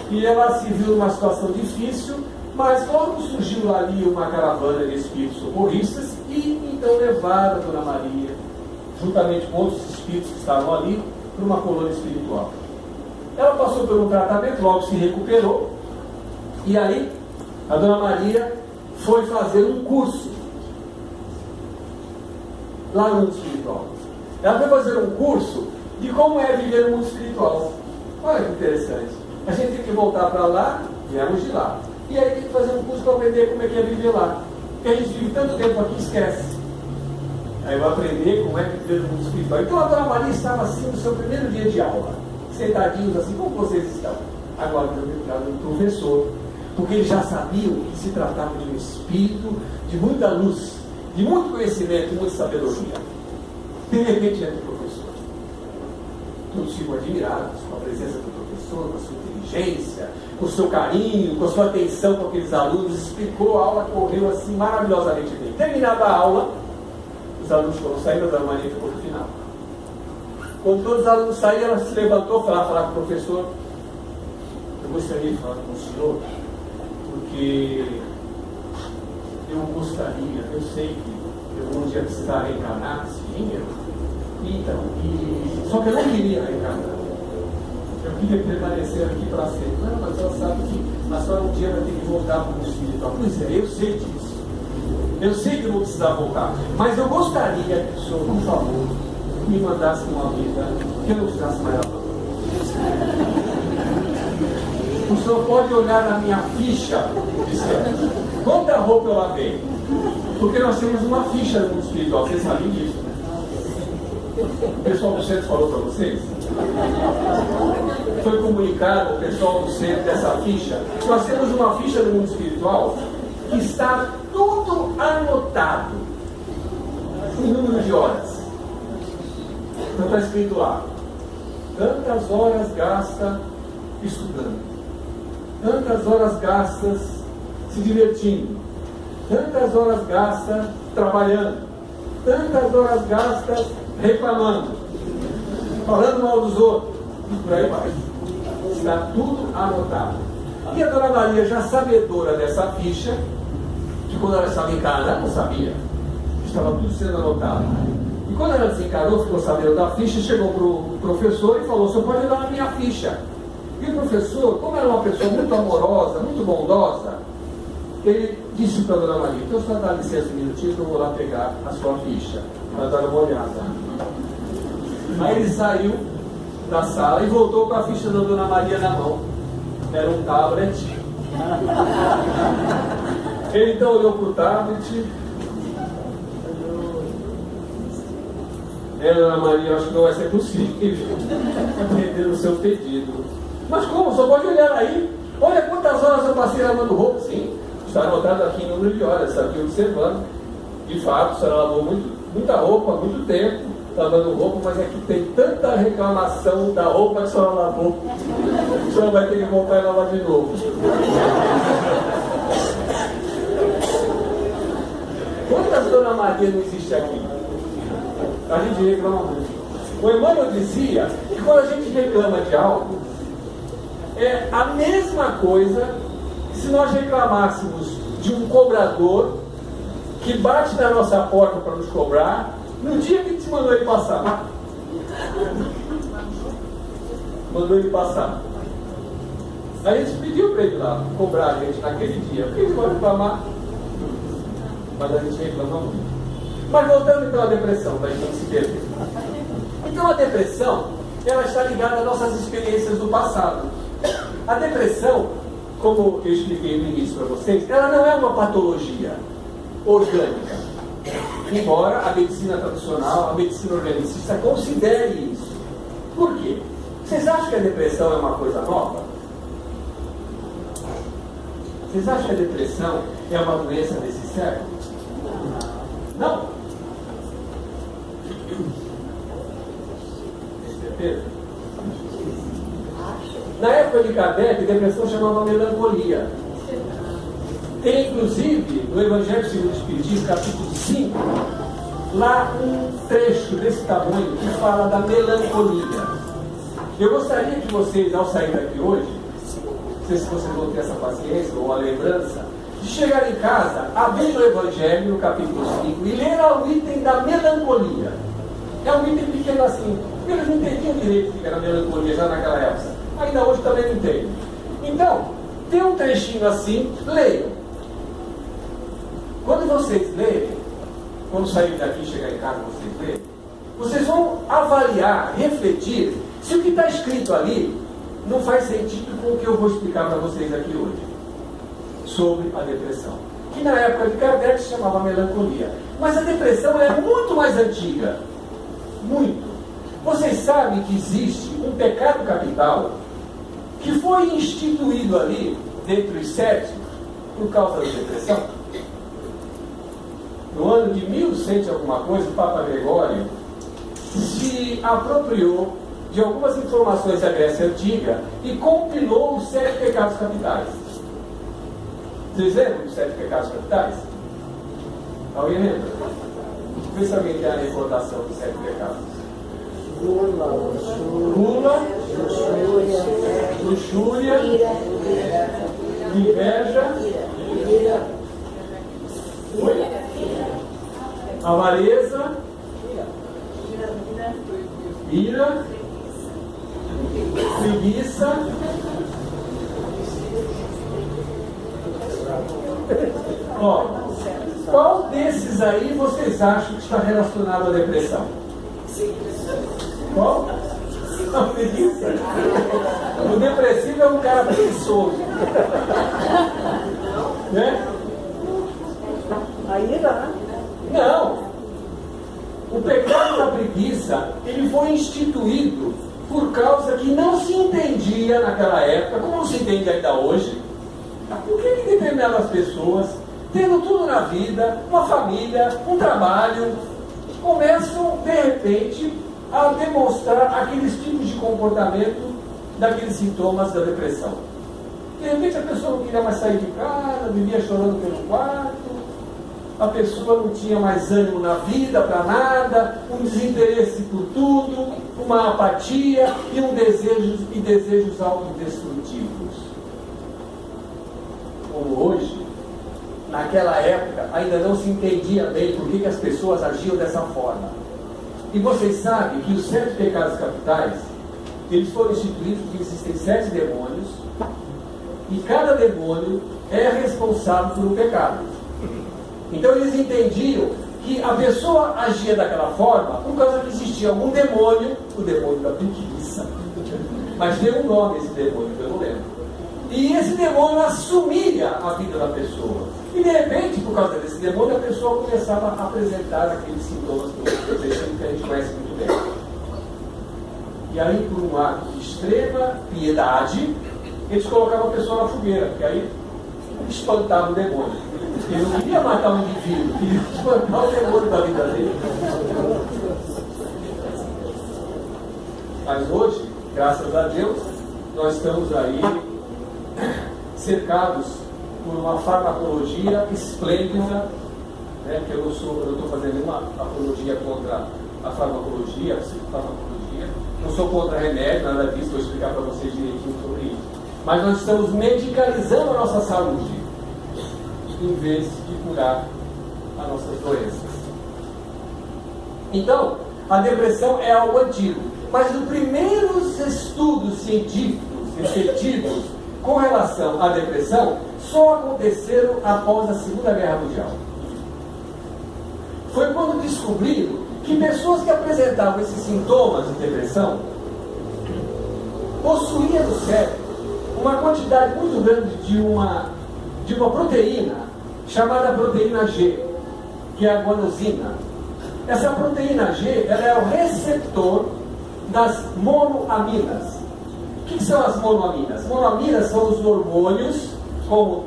e ela se viu numa situação difícil, mas logo surgiu ali uma caravana de espíritos socorristas e então levaram a Dona Maria, juntamente com outros espíritos que estavam ali, para uma colônia espiritual. Ela passou por um tratamento, logo se recuperou, e aí a Dona Maria foi fazer um curso lá no mundo espiritual. Ela foi fazer um curso de como é viver no mundo espiritual. Olha que interessante. A gente tem que voltar para lá, viemos de lá. E aí tem que fazer um curso para aprender como é que é viver lá. Porque a gente vive tanto tempo aqui e esquece. Aí eu vou aprender como é que viver no mundo espiritual. Então a Dona Maria estava assim no seu primeiro dia de aula, sentadinhos assim, como vocês estão? Agora eu um professor, porque eles já sabiam que se tratava de um espírito de muita luz, de muito conhecimento, de muita sabedoria. De repente entra o professor. Todos ficam admirados com a presença do professor, com a sua inteligência, com o seu carinho, com a sua atenção com aqueles alunos. Explicou, a aula correu assim maravilhosamente bem. Terminada a aula, os alunos foram saindo, a Dona Maria ficou no final. Quando todos os alunos saíram, ela se levantou para falar com o professor. Eu gostaria de falar com o senhor, porque eu gostaria, eu sei que eu um dia precisar reencarnar, sim, então, só que eu não queria reencarnar. Eu queria permanecer aqui para sempre. Não, mas ela sabe que a senhora um dia vai ter que voltar para o mundo espiritual. Pois é, eu sei disso. Eu sei que eu vou precisar voltar. Mas eu gostaria que o senhor, por favor, me mandasse uma vida que eu não precisasse mais lavar. O senhor pode olhar na minha ficha, quanta roupa eu lavei. Porque nós temos uma ficha no mundo espiritual. Vocês sabem disso, né? O pessoal do centro falou para vocês? Foi comunicado ao pessoal do centro dessa ficha. Nós temos uma ficha no mundo espiritual que está tudo anotado. O número de horas. Então está escrito lá: tantas horas gasta estudando, tantas horas gastas se divertindo, tantas horas gastas trabalhando, tantas horas gastas reclamando, falando mal dos outros, e por aí vai. Está tudo anotado. E a Dona Maria, já sabedora dessa ficha, que quando ela estava encarnada, não sabia, estava tudo sendo anotado. E quando ela desencarnou, ficou sabendo da ficha, chegou para o professor e falou: "Você pode dar a minha ficha?" E o professor, como era uma pessoa muito amorosa, muito bondosa, ele disse para a Dona Maria: "Então só dá licença um minutinho que eu vou lá pegar a sua ficha para dar uma olhada." Aí ele saiu da sala e voltou com a ficha da Dona Maria na mão. Era um tablet. Ele então olhou para o tablet. Dona Maria, acho que não vai ser possível atender o seu pedido. Mas como? Só pode olhar aí. Olha quantas horas eu passei lavando roupa. Sim, está anotado aqui em número de horas, está aqui observando. De fato, a senhora lavou muita roupa, muito tempo lavando roupa, mas é que tem tanta reclamação da roupa que a senhora lavou. A senhora vai ter que voltar e lavar de novo. Quantas Dona Maria não existe aqui? A gente reclama muito. O Emmanuel dizia que quando a gente reclama de algo, é a mesma coisa que se nós reclamássemos de um cobrador que bate na nossa porta para nos cobrar No dia que te mandou ele passar. Mandou ele passar. Aí a gente pediu para ele lá cobrar a gente naquele dia. Porque ele pode reclamar. Mas a gente reclamou muito. Mas voltando então à depressão, para a gente não se perder. Então a depressão, ela está ligada às nossas experiências do passado. A depressão, como eu expliquei no início para vocês, ela não é uma patologia orgânica. Embora a medicina tradicional, a medicina organicista considere isso. Por quê? Vocês acham que a depressão é uma coisa nova? Vocês acham que a depressão é uma doença desse século? Não? Tem certeza? Na época de Kardec, a depressão chamava melancolia. Tem inclusive no Evangelho segundo o Espiritismo, capítulo 5, lá um trecho desse tamanho que fala da melancolia. Eu gostaria que vocês, ao sair daqui hoje, não sei se vocês vão ter essa paciência ou a lembrança, de chegar em casa, abrir o Evangelho no capítulo 5 e ler o item da melancolia. É um item pequeno assim. Eles não entendiam direito o que era melancolia já naquela época. Ainda hoje também não entendem. Então, tem um trechinho assim, leiam. Quando vocês lerem, quando saírem daqui e chegar em casa, vocês lerem, vocês vão avaliar, refletir, se o que está escrito ali não faz sentido com o que eu vou explicar para vocês aqui hoje, sobre a depressão. Que na época de Kardec se chamava melancolia. Mas a depressão é muito mais antiga. Muito. Vocês sabem que existe um pecado capital que foi instituído ali, dentre os 7, por causa da depressão. No ano de 1100 alguma coisa, o Papa Gregório se apropriou de algumas informações da Grécia Antiga e compilou os 7 pecados capitais. Vocês lembram dos 7 pecados capitais? Alguém lembra? Vê se alguém tem a recordação dos 7 pecados. Gula, luxúria, inveja, avareza, ira, preguiça, ó, qual desses aí vocês acham que está relacionado à depressão? Qual? A preguiça. O depressivo é um cara preguiçoso. Né? A ira, né? Não. O pecado da preguiça, ele foi instituído por causa que não se entendia naquela época, como não se entende ainda hoje, por que determinadas pessoas, tendo tudo na vida, uma família, um trabalho, começam, de repente, a demonstrar aqueles tipos de comportamento daqueles sintomas da depressão. De repente a pessoa não queria mais sair de casa, vivia chorando pelo quarto, a pessoa não tinha mais ânimo na vida para nada, um desinteresse por tudo, uma apatia e desejos autodestrutivos. Como hoje, naquela época ainda não se entendia bem por que as pessoas agiam dessa forma. E vocês sabem que os 7 pecados capitais, eles foram instituídos porque existem 7 demônios, e cada demônio é responsável por um pecado. Então eles entendiam que a pessoa agia daquela forma por causa que existia algum demônio, o demônio da preguiça. Mas tem um nome esse demônio, que eu não lembro. E esse demônio assumia a vida da pessoa. E de repente, por causa desse demônio, a pessoa começava a apresentar aqueles sintomas que a gente conhece muito bem. E aí, por um ato de extrema piedade, eles colocavam a pessoa na fogueira, porque aí espantava o demônio. Ele não queria matar um indivíduo, queria espantar o demônio da vida dele. Mas hoje, graças a Deus, nós estamos aí cercados por uma farmacologia esplêndida, né, que eu não estou fazendo nenhuma apologia contra a farmacologia, a psicofarmacologia, não sou contra remédio, nada disso, vou explicar para vocês direitinho sobre isso. Mas nós estamos medicalizando a nossa saúde, em vez de curar as nossas doenças. Então, a depressão é algo antigo. Mas os primeiros estudos científicos efetivos com relação à depressão só aconteceram após a Segunda Guerra Mundial. Foi quando descobriram que pessoas que apresentavam esses sintomas de depressão possuíam no cérebro uma quantidade muito grande de uma proteína chamada proteína G, que é a guanosina. Essa proteína G, ela é o receptor das monoaminas. O que são as monoaminas? Monoaminas são os hormônios como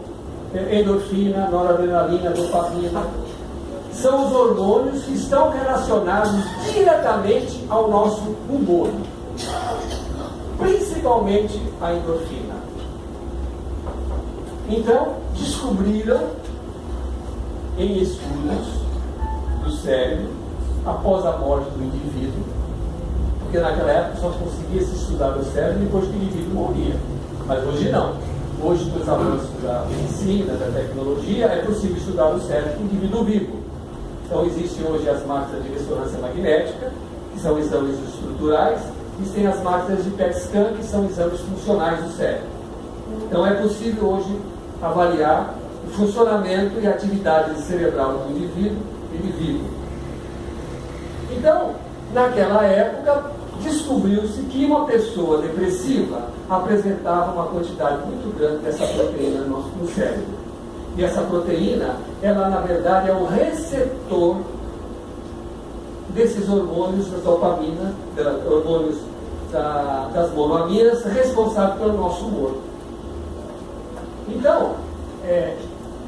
endorfina, noradrenalina, dopamina. São os hormônios que estão relacionados diretamente ao nosso humor, principalmente a endorfina. Então, descobriram em estudos do cérebro, após a morte do indivíduo, porque naquela época só conseguia se estudar o cérebro depois que o indivíduo morria. Mas hoje não. Hoje, com os avanços da medicina, da tecnologia, é possível estudar o cérebro do indivíduo vivo. Então, existem hoje as máquinas de ressonância magnética, que são exames estruturais, e tem as máquinas de PET scan, que são exames funcionais do cérebro. Então, é possível hoje avaliar o funcionamento e a atividade cerebral do indivíduo vivo. Então, naquela época, descobriu-se que uma pessoa depressiva apresentava uma quantidade muito grande dessa proteína no cérebro. E essa proteína, ela na verdade é o receptor desses hormônios da dopamina, hormônios das monoaminas, responsáveis pelo nosso humor. Então,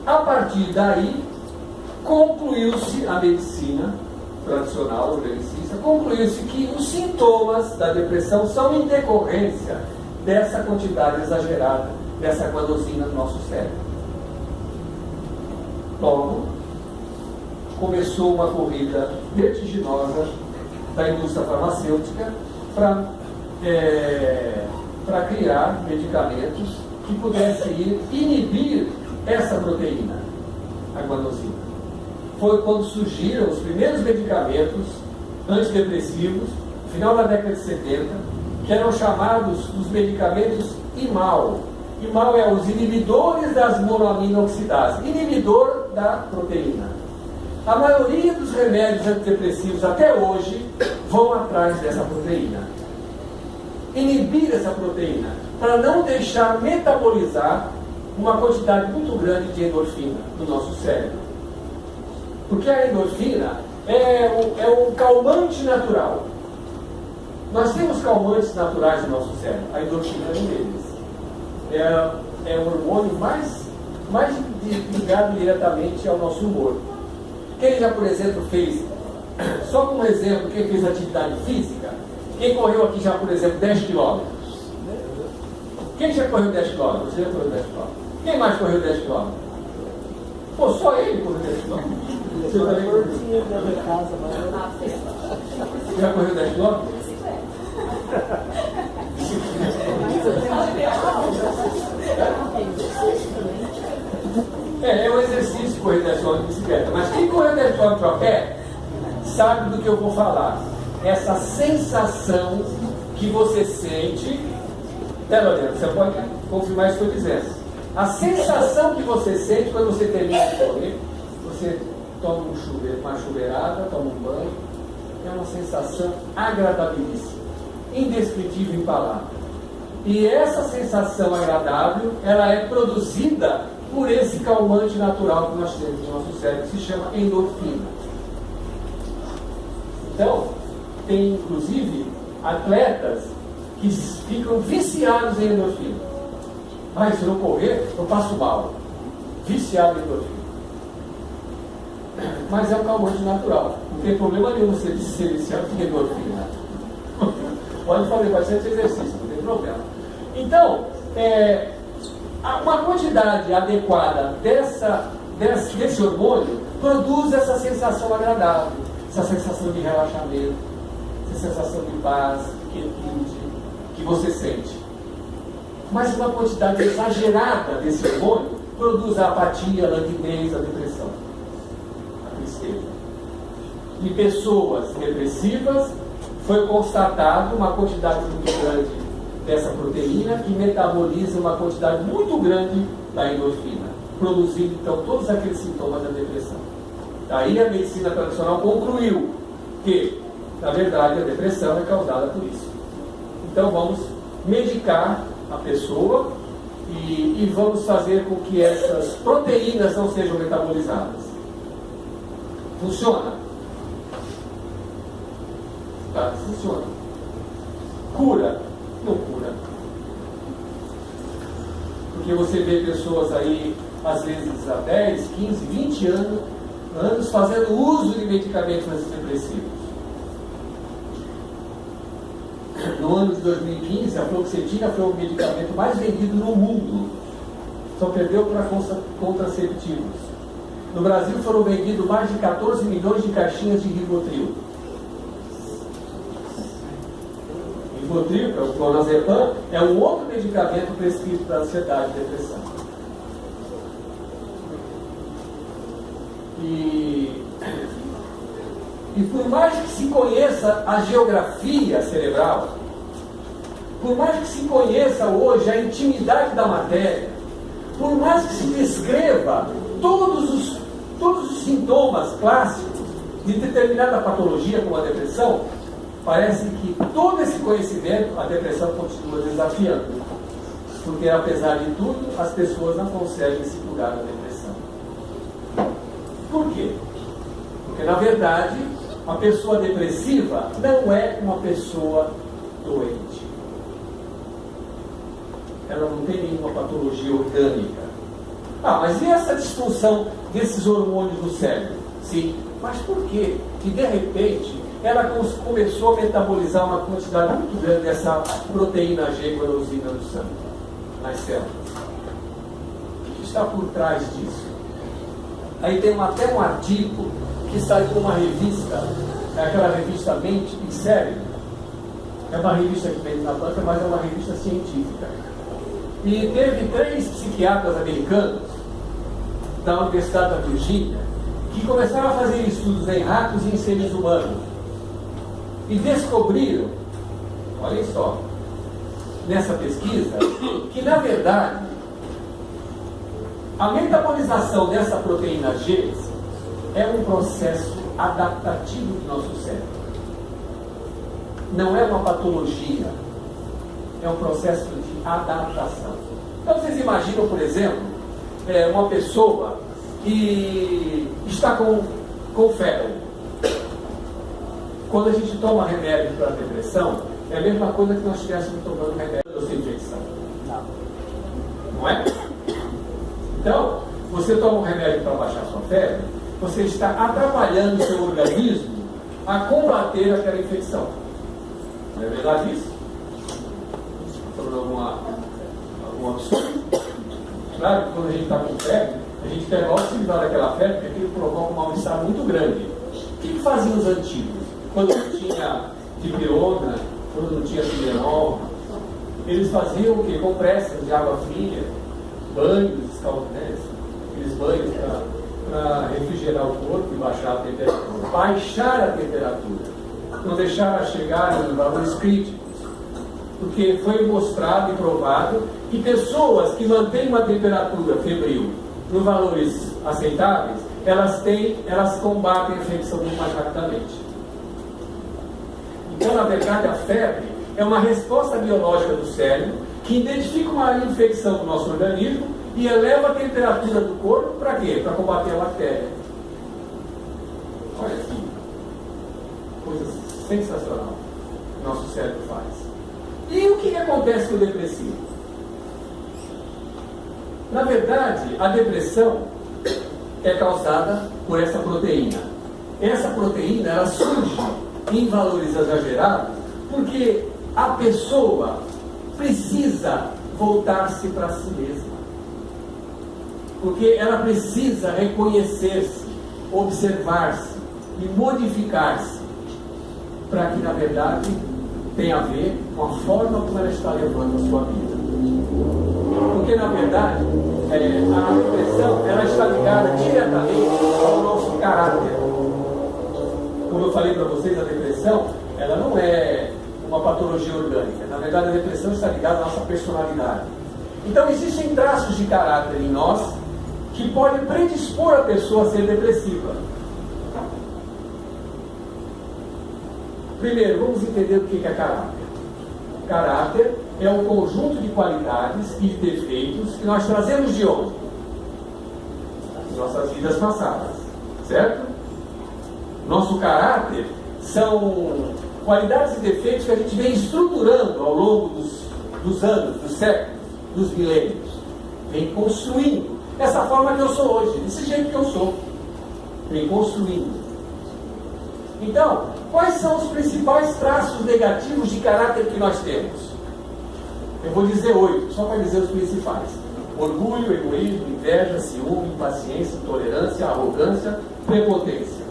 a partir daí, concluiu-se a medicina tradicional, organicista, concluiu-se que os sintomas da depressão são em decorrência dessa quantidade exagerada dessa guanosina no nosso cérebro. Logo, começou uma corrida vertiginosa da indústria farmacêutica para criar medicamentos que pudessem inibir essa proteína, a guanosina. Foi quando surgiram os primeiros medicamentos antidepressivos, no final da década de 70, que eram chamados os medicamentos IMAL. IMAL é os inibidores das monoamina oxidase, inibidor da proteína. A maioria dos remédios antidepressivos até hoje vão atrás dessa proteína. Inibir essa proteína, para não deixar metabolizar uma quantidade muito grande de endorfina no nosso cérebro. Porque a endorfina é um calmante natural. Nós temos calmantes naturais no nosso cérebro. A endorfina é um deles. É o hormônio mais ligado diretamente ao nosso humor. Quem já, por exemplo, fez, só como exemplo, quem fez atividade física, quem correu aqui já, por exemplo, 10 km? Quem já correu 10 km? Você já correu 10 km? Quem mais correu 10 km? Pô, só ele correu 10 km. Você também correu? Já correu 10 km? É um exercício correr 10 km de bicicleta. Mas quem correu 10 km a pé sabe do que eu vou falar. Essa sensação que você sente. Você pode confirmar isso que eu dissesse. A sensação que você sente quando você termina de correr, você toma uma chuveirada, toma um banho, é uma sensação agradabilíssima, indescritível em palavras. E essa sensação agradável, ela é produzida por esse calmante natural que nós temos no nosso cérebro, que se chama endorfina. Então, tem inclusive atletas que ficam viciados em endorfina. Mas se eu não correr, eu passo mal. Viciado em endorfina. Mas é um calmante natural. Não tem problema nenhum você ser viciado em endorfina. Pode fazer bastante exercício, não tem problema. Então, uma quantidade adequada desse hormônio produz essa sensação agradável, essa sensação de relaxamento, essa sensação de paz, quietude que você sente. Mas uma quantidade exagerada desse hormônio produz a apatia, a languidez, a depressão, a tristeza. de pessoas depressivas, foi constatado uma quantidade muito grande dessa proteína que metaboliza uma quantidade muito grande da endorfina, produzindo então todos aqueles sintomas da depressão. Daí a medicina tradicional concluiu que, na verdade, a depressão é causada por isso. Então vamos medicar a pessoa e vamos fazer com que essas proteínas não sejam metabolizadas. Funciona? Tá, funciona. Cura? Não cura. Porque você vê pessoas aí, às vezes há 10, 15, 20 anos fazendo uso de medicamentos antidepressivos. No ano de 2015, a fluoxetina foi o medicamento mais vendido no mundo. Só perdeu para contraceptivos. No Brasil foram vendidos mais de 14 milhões de caixinhas de Rivotril. Rivotril, que é o clonazepam, é um outro medicamento prescrito para ansiedade e depressão. E por mais que se conheça a geografia cerebral, por mais que se conheça hoje a intimidade da matéria, por mais que se descreva todos os sintomas clássicos de determinada patologia, como a depressão, parece que todo esse conhecimento, a depressão continua desafiando. Porque, apesar de tudo, as pessoas não conseguem se curar da depressão. Por quê? Porque, na verdade, a pessoa depressiva não é uma pessoa doente. Ela não tem nenhuma patologia orgânica. Ah, mas e essa disfunção desses hormônios no cérebro? Sim, mas por quê? Que de repente ela começou a metabolizar uma quantidade muito grande dessa proteína G guanosina no sangue, nas células. O que está por trás disso? Aí tem até um artigo que saiu numa revista, aquela revista Mente e Cérebro. É uma revista que vem na banca, mas é uma revista científica. E teve 3 psiquiatras americanos da Universidade da Virgínia que começaram a fazer estudos em ratos e em seres humanos. E descobriram, olhem só, nessa pesquisa, que na verdade a metabolização dessa proteína G é um processo adaptativo do nosso cérebro. Não é uma patologia, é um processo de adaptação. Então vocês imaginam, por exemplo, uma pessoa que está com febre. Quando a gente toma remédio para a depressão, é a mesma coisa que nós estivéssemos tomando remédio para a infecção. Não é? Então, você toma um remédio para baixar sua febre, você está atrapalhando o seu organismo a combater aquela infecção. Não é verdade isso? Falando algum absurdo? Claro que quando a gente está com febre, a gente quer logo se livrar daquela febre, porque aquilo provoca um mal-estar muito grande. O que faziam os antigos? Quando não tinha dipirona, quando não tinha Tilenol, eles faziam o quê? Compressas de água fria, banhos escaldantes, aqueles banhos para refrigerar o corpo e baixar a temperatura. Baixar a temperatura. Não deixar ela chegar em valores críticos. Porque foi mostrado e provado que pessoas que mantêm uma temperatura febril em valores aceitáveis, elas combatem a infecção muito mais rapidamente. Então, na verdade, a febre é uma resposta biológica do cérebro que identifica uma infecção no nosso organismo e eleva a temperatura do corpo para quê? Para combater a bactéria. Olha aqui, coisa sensacional que o nosso cérebro faz. E o que acontece com o depressivo? Na verdade, a depressão é causada por essa proteína. Essa proteína, ela surge em valores exagerados porque a pessoa precisa voltar-se para si mesma. Porque ela precisa reconhecer-se, observar-se e modificar-se para que, na verdade, tenha a ver com a forma como ela está levando a sua vida. Porque, na verdade, a depressão ela está ligada diretamente ao nosso caráter. como eu falei para vocês, a depressão, ela não é uma patologia orgânica. Na verdade, a depressão está ligada à nossa personalidade. Então, existem traços de caráter em nós que podem predispor a pessoa a ser depressiva. Primeiro, vamos entender o que é caráter. Caráter é um conjunto de qualidades e de defeitos que nós trazemos de onde? Das nossas vidas passadas, certo? Nosso caráter são qualidades e defeitos que a gente vem estruturando ao longo dos anos, dos séculos, dos milênios. Vem construindo essa forma que eu sou hoje, desse jeito que eu sou. Vem construindo. Então, quais são os principais traços negativos de caráter que nós temos? Eu vou dizer 8, só para dizer os principais. Orgulho, egoísmo, inveja, ciúme, impaciência, intolerância, arrogância, prepotência.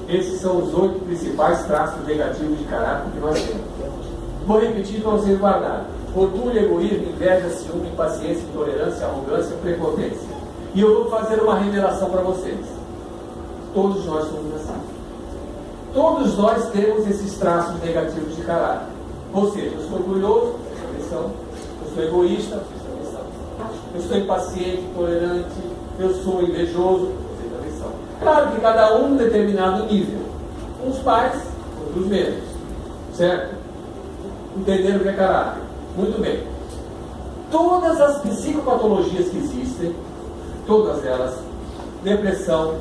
Esses são os 8 principais traços negativos de caráter que nós temos. Vou repetir para vocês guardarem. Orgulho, egoísmo, inveja, ciúme, impaciência, intolerância, arrogância, prepotência. E eu vou fazer uma revelação para vocês. Todos nós somos assim. Todos nós temos esses traços negativos de caráter. Ou seja, eu sou orgulhoso, presta atenção. Eu sou egoísta, presta atenção. Eu sou impaciente, intolerante. Eu sou invejoso, presta atenção. Claro que cada um em determinado nível. Uns mais, outros menos. Certo? Entenderam o que é caráter? Muito bem. Todas as psicopatologias que existem, todas elas, depressão,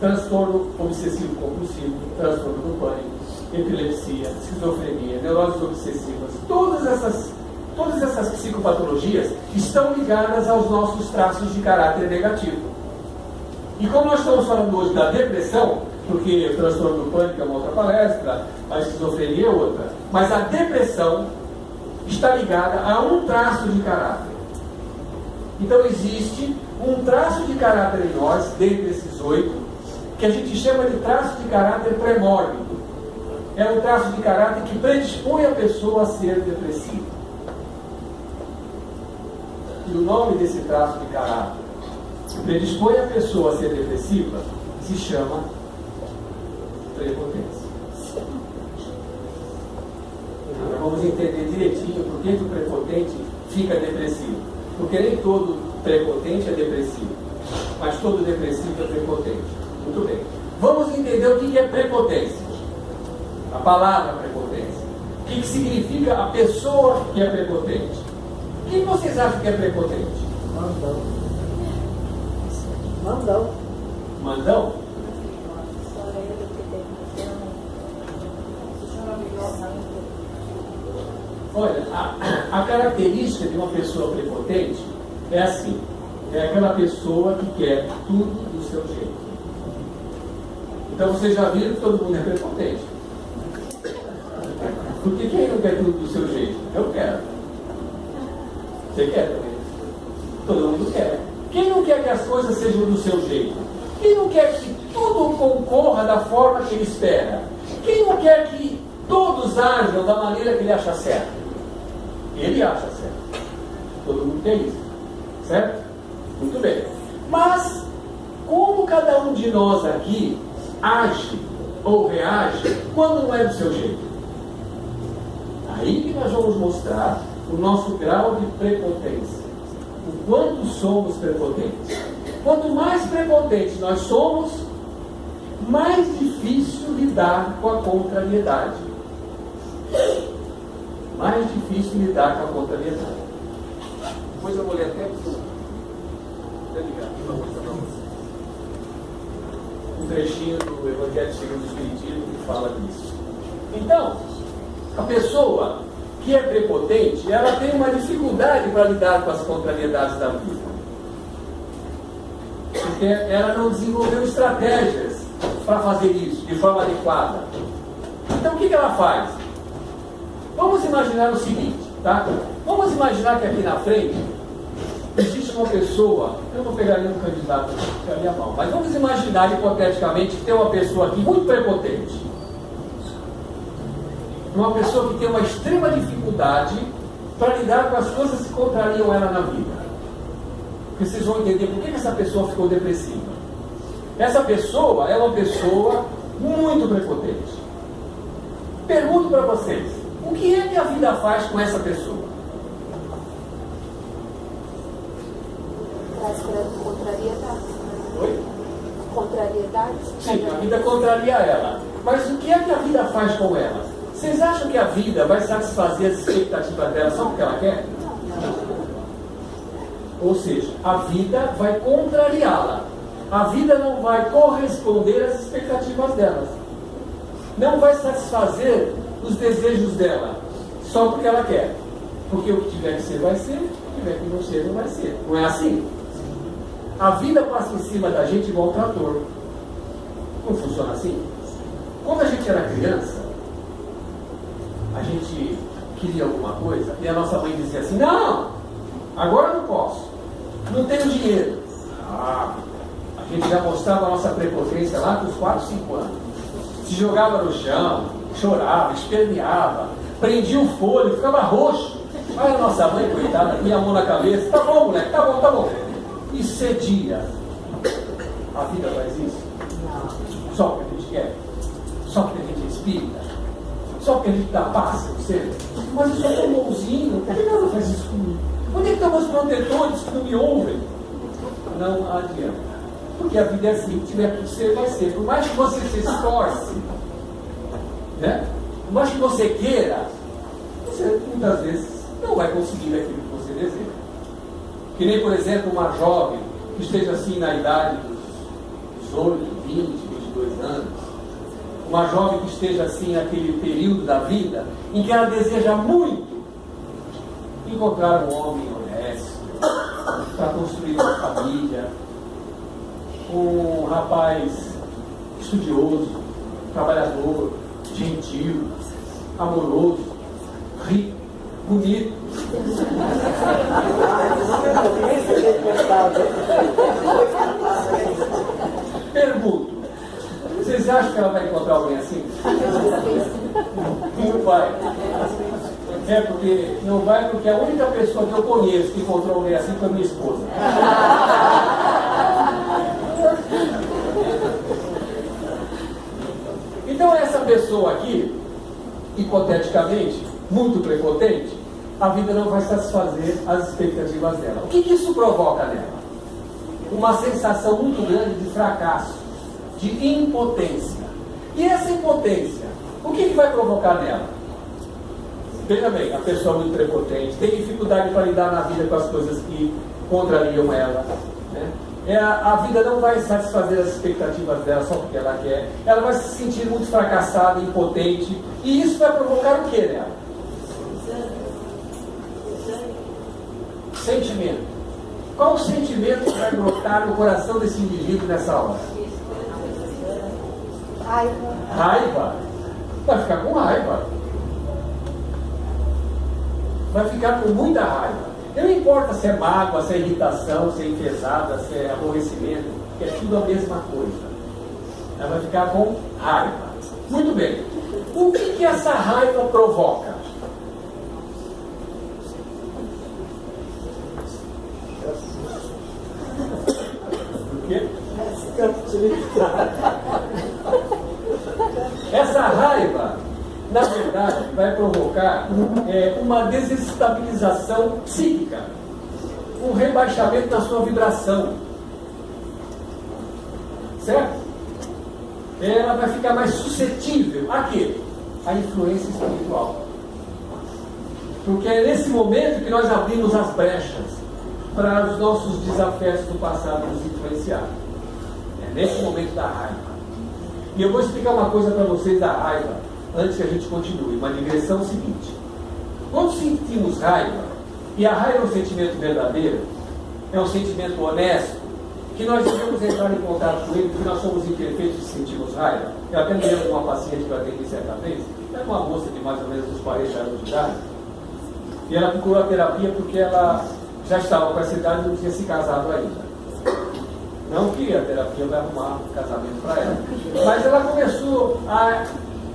transtorno obsessivo compulsivo, transtorno do pânico, epilepsia, esquizofrenia, neuroses obsessivas, todas essas psicopatologias estão ligadas aos nossos traços de caráter negativo. E como nós estamos falando hoje da depressão, porque o transtorno do pânico é uma outra palestra, a esquizofrenia é outra, mas a depressão está ligada a um traço de caráter. Então existe um traço de caráter em nós, dentre esses 8, que a gente chama de traço de caráter pré-mórbido. É um traço de caráter que predispõe a pessoa a ser depressiva. E o nome desse traço de caráter que predispõe a pessoa a ser depressiva se chama prepotência. Agora vamos entender direitinho por que o prepotente fica depressivo. Porque nem todo prepotente é depressivo, mas todo depressivo é prepotente. Muito bem. Vamos entender o que é prepotência. A palavra prepotência. O que significa a pessoa que é prepotente? Quem vocês acham que é prepotente? Mandão. Mandão. Mandão? Olha, a característica de uma pessoa prepotente é assim. É aquela pessoa que quer tudo do seu jeito. Então vocês já viram que todo mundo é prepotente. Porque quem não quer tudo do seu jeito? Eu quero. Você quer também? Todo mundo quer. Quem não quer que as coisas sejam do seu jeito? Quem não quer que tudo concorra da forma que ele espera? Quem não quer que todos ajam da maneira que ele acha certo? Ele acha certo. Todo mundo quer isso. Certo? Muito bem. Mas, como cada um de nós aqui age ou reage quando não é do seu jeito? Aí que nós vamos mostrar o nosso grau de prepotência. O quanto somos prepotentes. Quanto mais prepotentes nós somos, mais difícil lidar com a contrariedade. Mais difícil lidar com a contrariedade. Depois eu vou ler até um trechinho do Evangelho segundo o Espiritismo que fala disso. Então, a pessoa que é prepotente, ela tem uma dificuldade para lidar com as contrariedades da vida. Porque ela não desenvolveu estratégias para fazer isso de forma adequada. Então, o que ela faz? Vamos imaginar o seguinte, tá? Vamos imaginar que aqui na frente existe uma pessoa, eu não pegaria um candidato, pegaria a mão, mas vamos imaginar hipoteticamente que tem uma pessoa aqui muito prepotente. Uma pessoa que tem uma extrema dificuldade para lidar com as coisas que contrariam ela na vida. Porque vocês vão entender por que essa pessoa ficou depressiva. Essa pessoa é uma pessoa muito prepotente. Pergunto para vocês, o que é que a vida faz com essa pessoa? Traz contrariedade. Oi? Contrariedade? Sim, a vida contraria ela. Mas o que é que a vida faz com ela? Vocês acham que a vida vai satisfazer as expectativas dela só porque ela quer? Ou seja, a vida vai contrariá-la. A vida não vai corresponder às expectativas delas. Não vai satisfazer os desejos dela só porque ela quer. Porque o que tiver que ser vai ser, o que tiver que não ser não vai ser. Não é assim? A vida passa em cima da gente igual um trator. Não funciona assim? Quando a gente era criança, a gente queria alguma coisa e a nossa mãe dizia assim: não, agora não posso, não tenho dinheiro. A gente já mostrava a nossa prepotência lá com os 4, 5 anos. Se jogava no chão, chorava, esperneava, prendia o fôlego, ficava roxo. Aí a nossa mãe, coitada, tinha a mão na cabeça: tá bom, moleque, tá bom, tá bom. E cedia. A vida faz isso? Só porque a gente quer? Só porque a gente é espírita? Só porque a gente dá paz, você? Mas eu sou tão bonzinho, por que ela faz isso comigo? Onde é que estão meus protetores que não me ouvem? Não adianta. Porque a vida é assim, se tiver que ser, vai ser. Por mais que você se esforce, né? Por mais que você queira, você muitas vezes não vai conseguir aquilo que você deseja. Que nem, por exemplo, uma jovem que esteja assim na idade dos 18, 20, 22 anos. Uma jovem que esteja assim naquele período da vida em que ela deseja muito encontrar um homem honesto para construir uma família, um rapaz estudioso, trabalhador, gentil, amoroso, rico, bonito. Pergunto, vocês acham que ela vai encontrar alguém assim? Não vai. Não vai porque a única pessoa que eu conheço que encontrou alguém assim foi minha esposa. Então essa pessoa aqui, hipoteticamente, muito prepotente, a vida não vai satisfazer as expectativas dela. O que isso provoca nela? Uma sensação muito grande de fracasso, de impotência. E essa impotência, o que vai provocar nela? Veja bem, a pessoa muito prepotente, tem dificuldade para lidar na vida com as coisas que contrariam ela, né? A vida não vai satisfazer as expectativas dela só porque ela quer. Ela vai se sentir muito fracassada, impotente. E isso vai provocar o que nela? Sentimento. Qual o sentimento que vai brotar no coração desse indivíduo nessa hora? Raiva. Raiva. Vai ficar com raiva. Vai ficar com muita raiva. Não importa se é mágoa, se é irritação, se é enfesada, se é aborrecimento, que é tudo a mesma coisa. Ela vai ficar com raiva. Muito bem. O que essa raiva provoca? O quê? Essa raiva, na verdade, vai provocar uma desestabilização psíquica, um rebaixamento da sua vibração, certo? Ela vai ficar mais suscetível a quê? A influência espiritual. Porque é nesse momento que nós abrimos as brechas para os nossos desafetos do passado nos influenciar. É nesse momento da raiva. E eu vou explicar uma coisa para vocês da raiva, antes que a gente continue, uma digressão seguinte. Quando sentimos raiva, e a raiva é um sentimento verdadeiro, é um sentimento honesto, que nós devemos entrar em contato com ele, porque nós somos imperfeitos e sentimos raiva. Eu até me lembro de uma paciente que eu atendi certa vez, era uma moça de mais ou menos uns 40 anos de idade, e ela procurou a terapia porque ela já estava com essa idade e não tinha se casado ainda. Não que a terapia vai arrumar um casamento para ela, mas ela começou a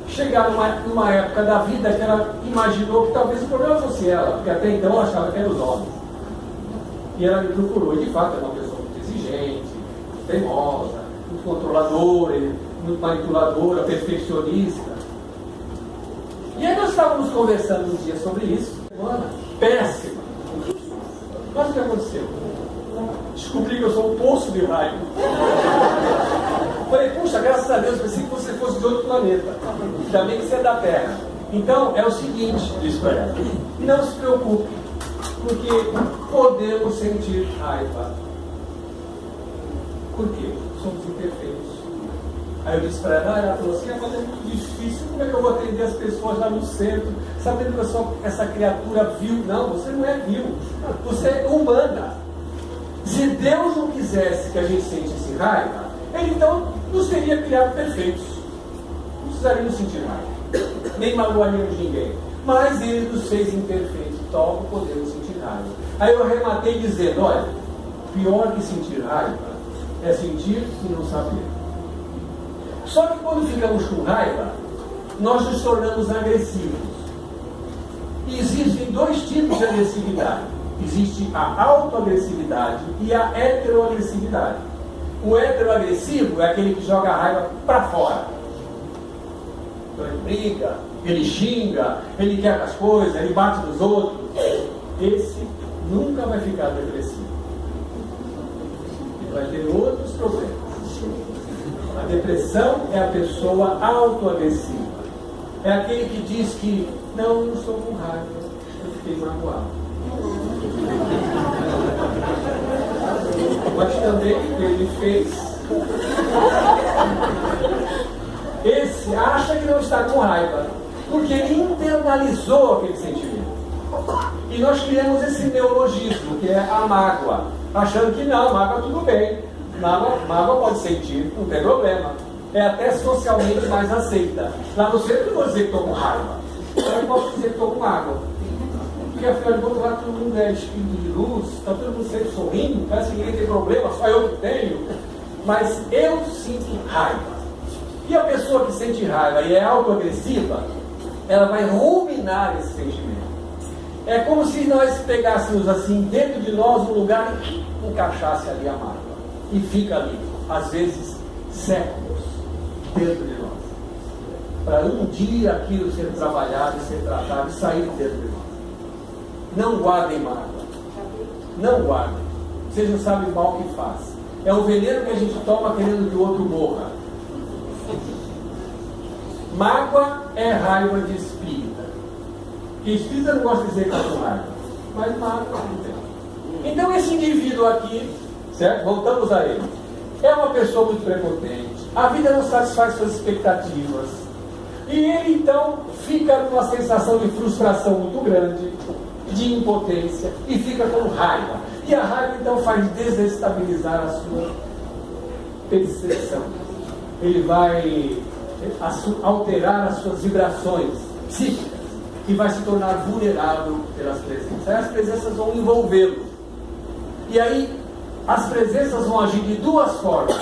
chegar numa época da vida que ela imaginou que talvez o problema fosse ela, porque até então ela achava que eram os homens. E ela me procurou, e de fato é uma pessoa muito exigente, muito teimosa, muito controladora, muito manipuladora, perfeccionista. E aí nós estávamos conversando um dia sobre isso. Semana péssima. Mas o que aconteceu? Descobri que eu sou um poço de raiva. Falei, puxa, graças a Deus, pensei que você fosse de outro planeta. Ainda bem que você é da Terra. Então, é o seguinte, disse para ela, não se preocupe, porque podemos sentir raiva. Por quê? Somos imperfeitos. Aí eu disse para ela falou assim, mas é muito difícil, como é que eu vou atender as pessoas lá no centro, sabendo que eu sou essa criatura vil? Não, você não é vil, você é humana. Se Deus não quisesse que a gente sentisse raiva, Ele então nos teria criado perfeitos. Não precisaríamos sentir raiva, nem magoaríamos ninguém. Mas Ele nos fez imperfeitos, então podemos sentir raiva. Aí eu arrematei dizendo, olha, pior que sentir raiva é sentir e não saber. Só que quando ficamos com raiva, nós nos tornamos agressivos. E existem dois tipos de agressividade. Existe a autoagressividade e a heteroagressividade. O heteroagressivo é aquele que joga a raiva para fora. Então ele briga, ele xinga, ele quebra as coisas, ele bate nos outros. Esse nunca vai ficar depressivo. Ele vai ter outros problemas. A depressão é a pessoa autoagressiva. É aquele que diz que não, eu não estou com raiva, eu fiquei magoado. Mas também ele fez. Esse acha que não está com raiva, porque ele internalizou aquele sentimento. E nós criamos esse neologismo, que é a mágoa, achando que não, mágoa tudo bem. Mágoa pode sentir, não tem problema. É até socialmente mais aceita. Lá no centro eu vou dizer que estou com raiva. Eu posso dizer que estou com mágoa. Porque afinal de contas lá todo mundo é espírito de luz, está todo mundo sempre sorrindo, parece que ninguém tem problema, só eu que tenho. Mas eu sinto raiva. E a pessoa que sente raiva e é autoagressiva, ela vai ruminar esse sentimento. É como se nós pegássemos assim dentro de nós um lugar e encaixasse ali a mágoa. E fica ali, às vezes, séculos dentro de nós. Para um dia aquilo ser trabalhado, ser tratado e sair dentro de nós. Não guardem mágoa. Não guardem. Vocês não sabem o mal que faz. É o veneno que a gente toma querendo que o outro morra. Mágoa é raiva de espírita. Que espírita não gosta de dizer que está com raiva. Mas mágoa não tem. Então esse indivíduo aqui, certo? Voltamos a ele. É uma pessoa muito prepotente. A vida não satisfaz suas expectativas. E ele então fica com uma sensação de frustração muito grande, de impotência, e fica com raiva. E a raiva então faz desestabilizar a sua percepção. Ele vai alterar as suas vibrações psíquicas e vai se tornar vulnerável pelas presenças. Aí as presenças vão envolvê-lo. E aí as presenças vão agir de duas formas.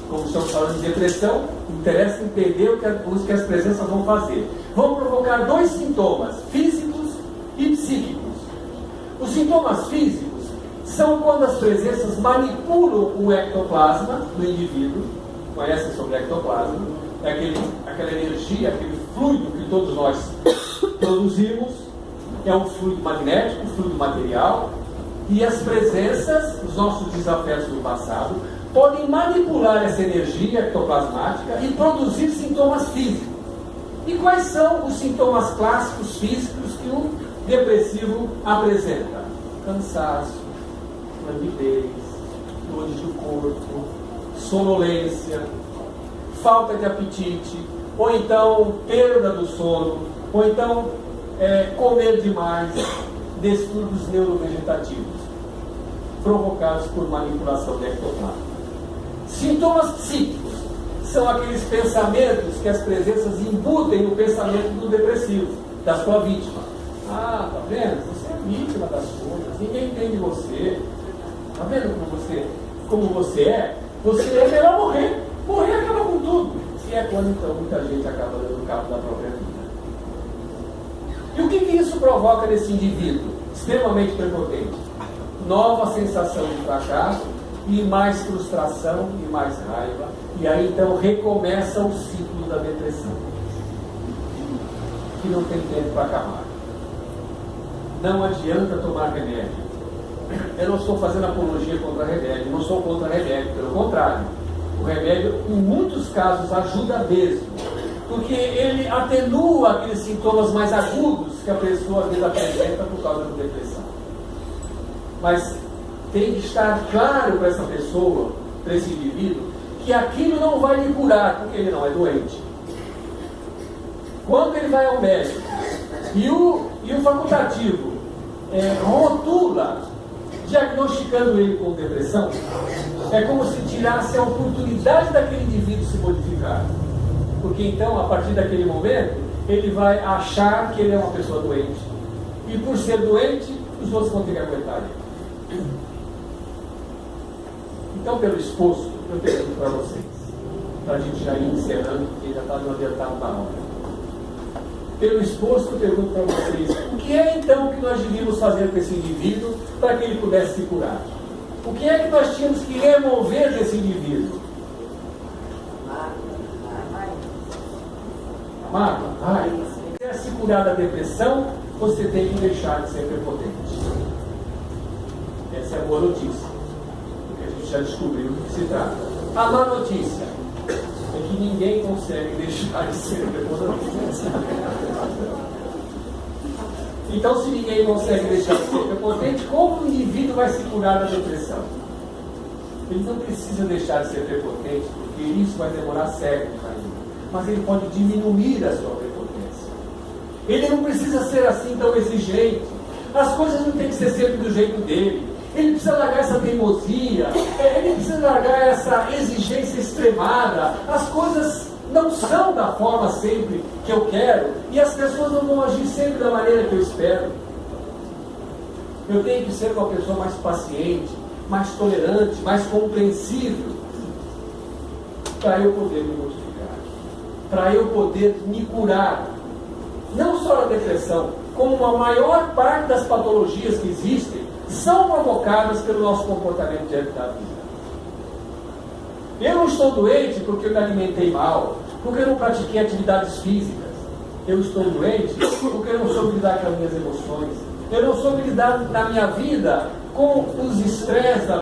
Como estamos falando de depressão, interessa entender o que as presenças vão fazer. Vão provocar dois sintomas, físicos e psíquicos. Os sintomas físicos são quando as presenças manipulam o ectoplasma do indivíduo. Conhecem sobre o ectoplasma? É aquela energia, aquele fluido que todos nós produzimos. É um fluido magnético, um fluido material. E as presenças, os nossos desafetos do passado, podem manipular essa energia ectoplasmática e produzir sintomas físicos. E quais são os sintomas clássicos físicos que o depressivo apresenta? Cansaço, languidez, dores do corpo, sonolência, falta de apetite, ou então perda do sono, ou então comer demais, distúrbios neurovegetativos provocados por manipulação do ectoplasma. Sintomas psíquicos são aqueles pensamentos que as presenças imbutem no pensamento do depressivo, da sua vítima. Ah, tá vendo? Você é vítima das coisas, ninguém entende você. Tá vendo como você é? Você é melhor morrer. Morrer acaba com tudo. E é quando então muita gente acaba dando cabo da própria vida. E o que isso provoca nesse indivíduo extremamente prepotente? Nova sensação de fracasso, e mais frustração, e mais raiva, E aí então recomeça o ciclo da depressão, que não tem tempo para acabar. Não adianta tomar remédio. Eu não estou fazendo apologia contra remédio, não sou contra remédio, pelo contrário. O remédio, em muitos casos, ajuda mesmo, porque ele atenua aqueles sintomas mais agudos que a pessoa às vezes apresenta por causa da depressão. Mas tem que estar claro para essa pessoa, para esse indivíduo, que aquilo não vai lhe curar, porque ele não é doente. Quando ele vai ao médico e o facultativo rotula, diagnosticando ele com depressão, é como se tirasse a oportunidade daquele indivíduo se modificar. Porque então, a partir daquele momento, ele vai achar que ele é uma pessoa doente. E por ser doente, os outros vão ter que aguentar ele. Então, pelo exposto, eu pergunto para vocês, para a gente já ir encerrando, porque já está no adiantado da hora. Pelo exposto, eu pergunto para vocês, o que é então que nós devíamos fazer com esse indivíduo para que ele pudesse se curar? O que é que nós tínhamos que remover desse indivíduo? Marta, se quer se curar da depressão, você tem que deixar de ser prepotente. Essa é a boa notícia, porque a gente já descobriu do que se trata. A má notícia é que ninguém consegue deixar de ser prepotente. Então, se ninguém consegue deixar de ser prepotente, como o indivíduo vai se curar da depressão? Ele não precisa deixar de ser prepotente, porque isso vai demorar séculos ainda. Mas ele pode diminuir a sua prepotência. Ele não precisa ser assim tão exigente. As coisas não têm que ser sempre do jeito dele. Ele precisa largar essa teimosia. Ele precisa largar essa exigência extremada. As coisas não são da forma sempre que eu quero. E as pessoas não vão agir sempre da maneira que eu espero. Eu tenho que ser uma pessoa mais paciente, mais tolerante, mais compreensível, para eu poder me modificar, para eu poder me curar, não só da depressão, como a maior parte das patologias que existem são provocadas pelo nosso comportamento diante da vida. Eu não estou doente porque eu me alimentei mal, porque eu não pratiquei atividades físicas. Eu estou doente porque eu não soube lidar com as minhas emoções. Eu não soube lidar na minha vida com os estresses da